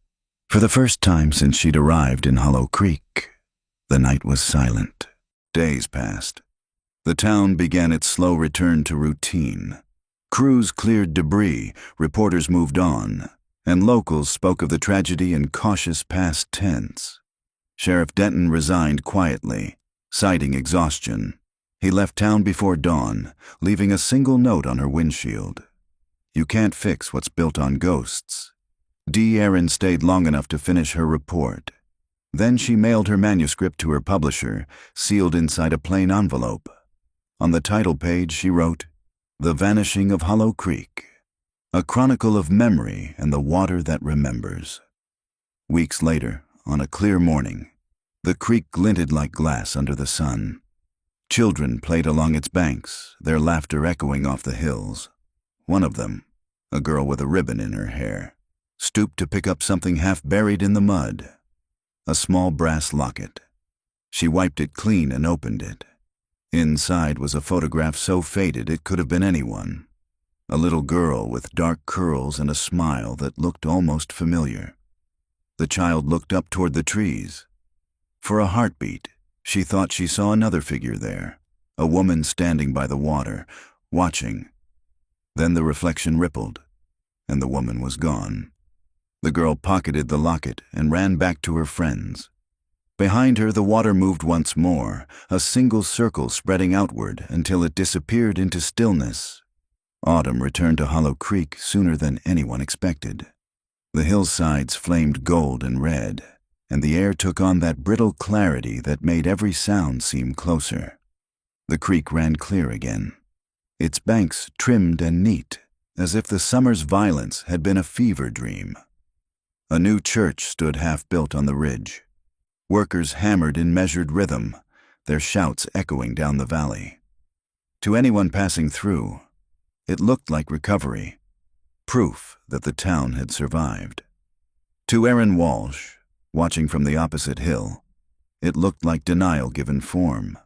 For the first time since she'd arrived in Hollow Creek, the night was silent. Days passed. The town began its slow return to routine. Crews cleared debris, reporters moved on, and locals spoke of the tragedy in cautious past tense. Sheriff Denton resigned quietly, citing exhaustion. He left town before dawn, leaving a single note on her windshield. "You can't fix what's built on ghosts." Aaron stayed long enough to finish her report. Then she mailed her manuscript to her publisher, sealed inside a plain envelope. On the title page she wrote, "The Vanishing of Hollow Creek, a chronicle of memory and the water that remembers." Weeks later, on a clear morning, the creek glinted like glass under the sun. Children played along its banks, their laughter echoing off the hills. One of them, a girl with a ribbon in her hair, stooped to pick up something half buried in the mud. A small brass locket. She wiped it clean and opened it. Inside was a photograph so faded it could have been anyone. A little girl with dark curls and a smile that looked almost familiar. The child looked up toward the trees. For a heartbeat, she thought she saw another figure there, a woman standing by the water, watching. Then the reflection rippled, and the woman was gone. The girl pocketed the locket and ran back to her friends. Behind her, the water moved once more, a single circle spreading outward until it disappeared into stillness. Autumn returned to Hollow Creek sooner than anyone expected. The hillsides flamed gold and red, and the air took on that brittle clarity that made every sound seem closer. The creek ran clear again, its banks trimmed and neat, as if the summer's violence had been a fever dream. A new church stood half-built on the ridge. Workers hammered in measured rhythm, their shouts echoing down the valley. To anyone passing through, it looked like recovery, proof that the town had survived. To Aaron Walsh, watching from the opposite hill, it looked like denial given form.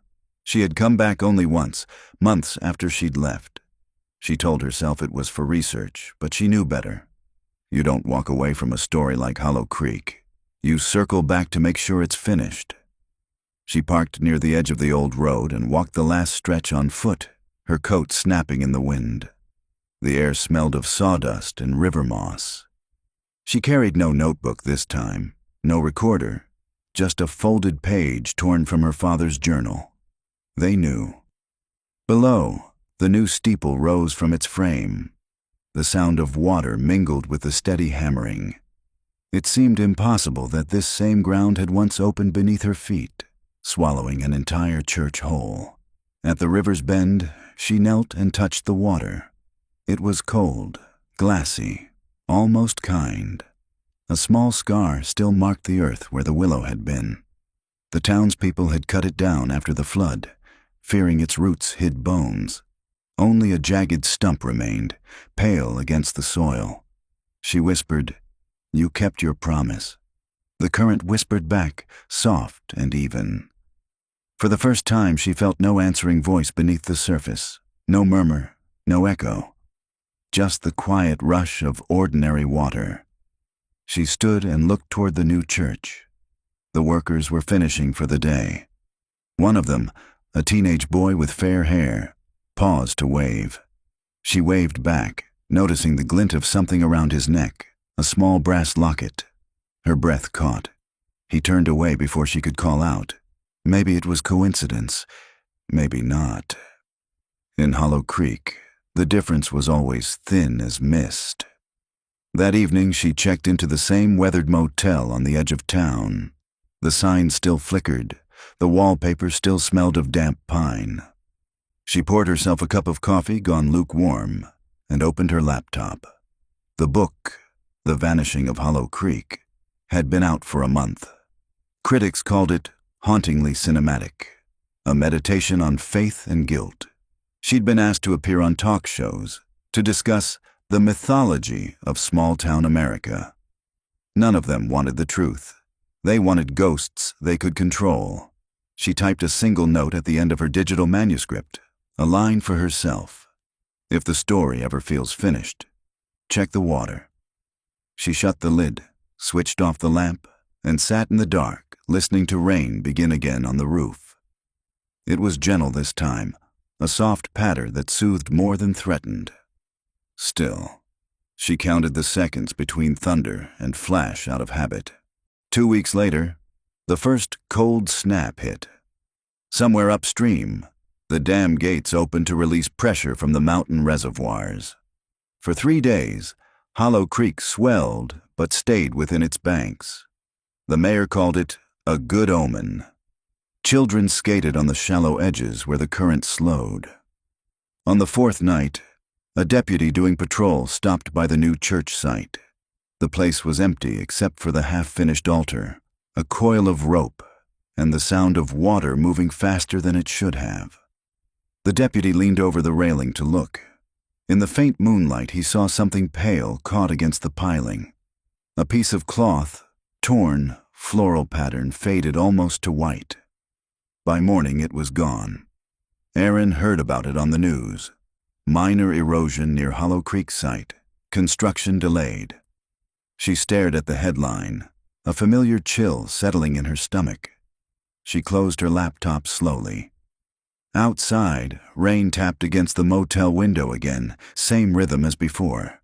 She had come back only once, months after she'd left. She told herself it was for research, but she knew better. You don't walk away from a story like Hollow Creek. You circle back to make sure it's finished. She parked near the edge of the old road and walked the last stretch on foot, her coat snapping in the wind. The air smelled of sawdust and river moss. She carried no notebook this time, no recorder, just a folded page torn from her father's journal. They knew. Below, the new steeple rose from its frame. The sound of water mingled with the steady hammering. It seemed impossible that this same ground had once opened beneath her feet, swallowing an entire church whole. At the river's bend, she knelt and touched the water. It was cold, glassy, almost kind. A small scar still marked the earth where the willow had been. The townspeople had cut it down after the flood, fearing its roots hid bones. Only a jagged stump remained, pale against the soil. She whispered, "You kept your promise." The current whispered back, soft and even. For the first time, she felt no answering voice beneath the surface, no murmur, no echo. Just the quiet rush of ordinary water. She stood and looked toward the new church. The workers were finishing for the day. One of them, a teenage boy with fair hair, paused to wave. She waved back, noticing the glint of something around his neck, a small brass locket. Her breath caught. He turned away before she could call out. Maybe it was coincidence, maybe not. In Hollow Creek, the difference was always thin as mist. That evening, she checked into the same weathered motel on the edge of town. The sign still flickered. The wallpaper still smelled of damp pine. She poured herself a cup of coffee gone lukewarm and opened her laptop. The book, The Vanishing of Hollow Creek, had been out for a month. Critics called it hauntingly cinematic, a meditation on faith and guilt. She'd been asked to appear on talk shows to discuss the mythology of small-town America. None of them wanted the truth. They wanted ghosts they could control. She typed a single note at the end of her digital manuscript, a line for herself. If the story ever feels finished, check the water. She shut the lid, switched off the lamp, and sat in the dark, listening to rain begin again on the roof. It was gentle this time, a soft patter that soothed more than threatened. Still, she counted the seconds between thunder and flash out of habit. 2 weeks later, the first cold snap hit. Somewhere upstream, the dam gates opened to release pressure from the mountain reservoirs. For 3 days, Hollow Creek swelled but stayed within its banks. The mayor called it a good omen. Children skated on the shallow edges where the current slowed. On the 4th night, a deputy doing patrol stopped by the new church site. The place was empty except for the half-finished altar, a coil of rope, and the sound of water moving faster than it should have. The deputy leaned over the railing to look. In the faint moonlight, he saw something pale caught against the piling. A piece of cloth, torn, floral pattern faded almost to white. By morning, it was gone. Aaron heard about it on the news. Minor erosion near Hollow Creek site. Construction delayed. She stared at the headline, a familiar chill settling in her stomach. She closed her laptop slowly. Outside, rain tapped against the motel window again, same rhythm as before.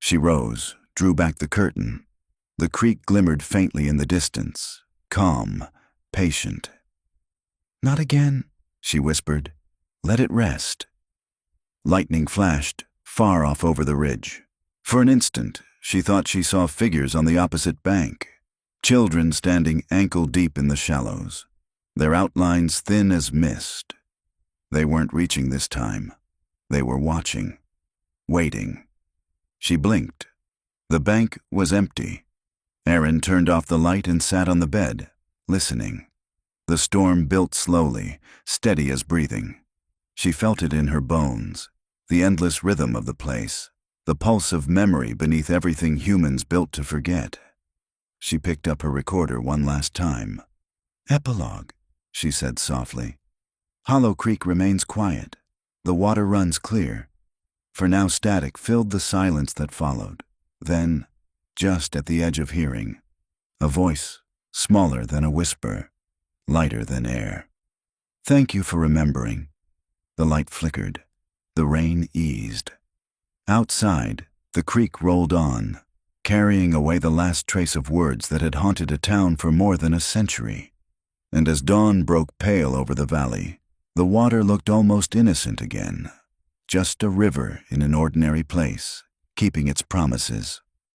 She rose, drew back the curtain. The creek glimmered faintly in the distance, calm, patient. "Not again," she whispered. "Let it rest." Lightning flashed, far off over the ridge. For an instant, she thought she saw figures on the opposite bank, children standing ankle-deep in the shallows, their outlines thin as mist. They weren't reaching this time. They were watching, waiting. She blinked. The bank was empty. Aaron turned off the light and sat on the bed, listening. The storm built slowly, steady as breathing. She felt it in her bones, the endless rhythm of the place, the pulse of memory beneath everything humans built to forget. She picked up her recorder one last time. "Epilogue," she said softly. Hollow Creek remains quiet. The water runs clear. For now static filled the silence that followed. Then, just at the edge of hearing, a voice, smaller than a whisper, lighter than air. "Thank you for remembering." The light flickered. The rain eased. Outside, the creek rolled on, carrying away the last trace of words that had haunted a town for more than a century. And as dawn broke pale over the valley, the water looked almost innocent again, just a river in an ordinary place, keeping its promises.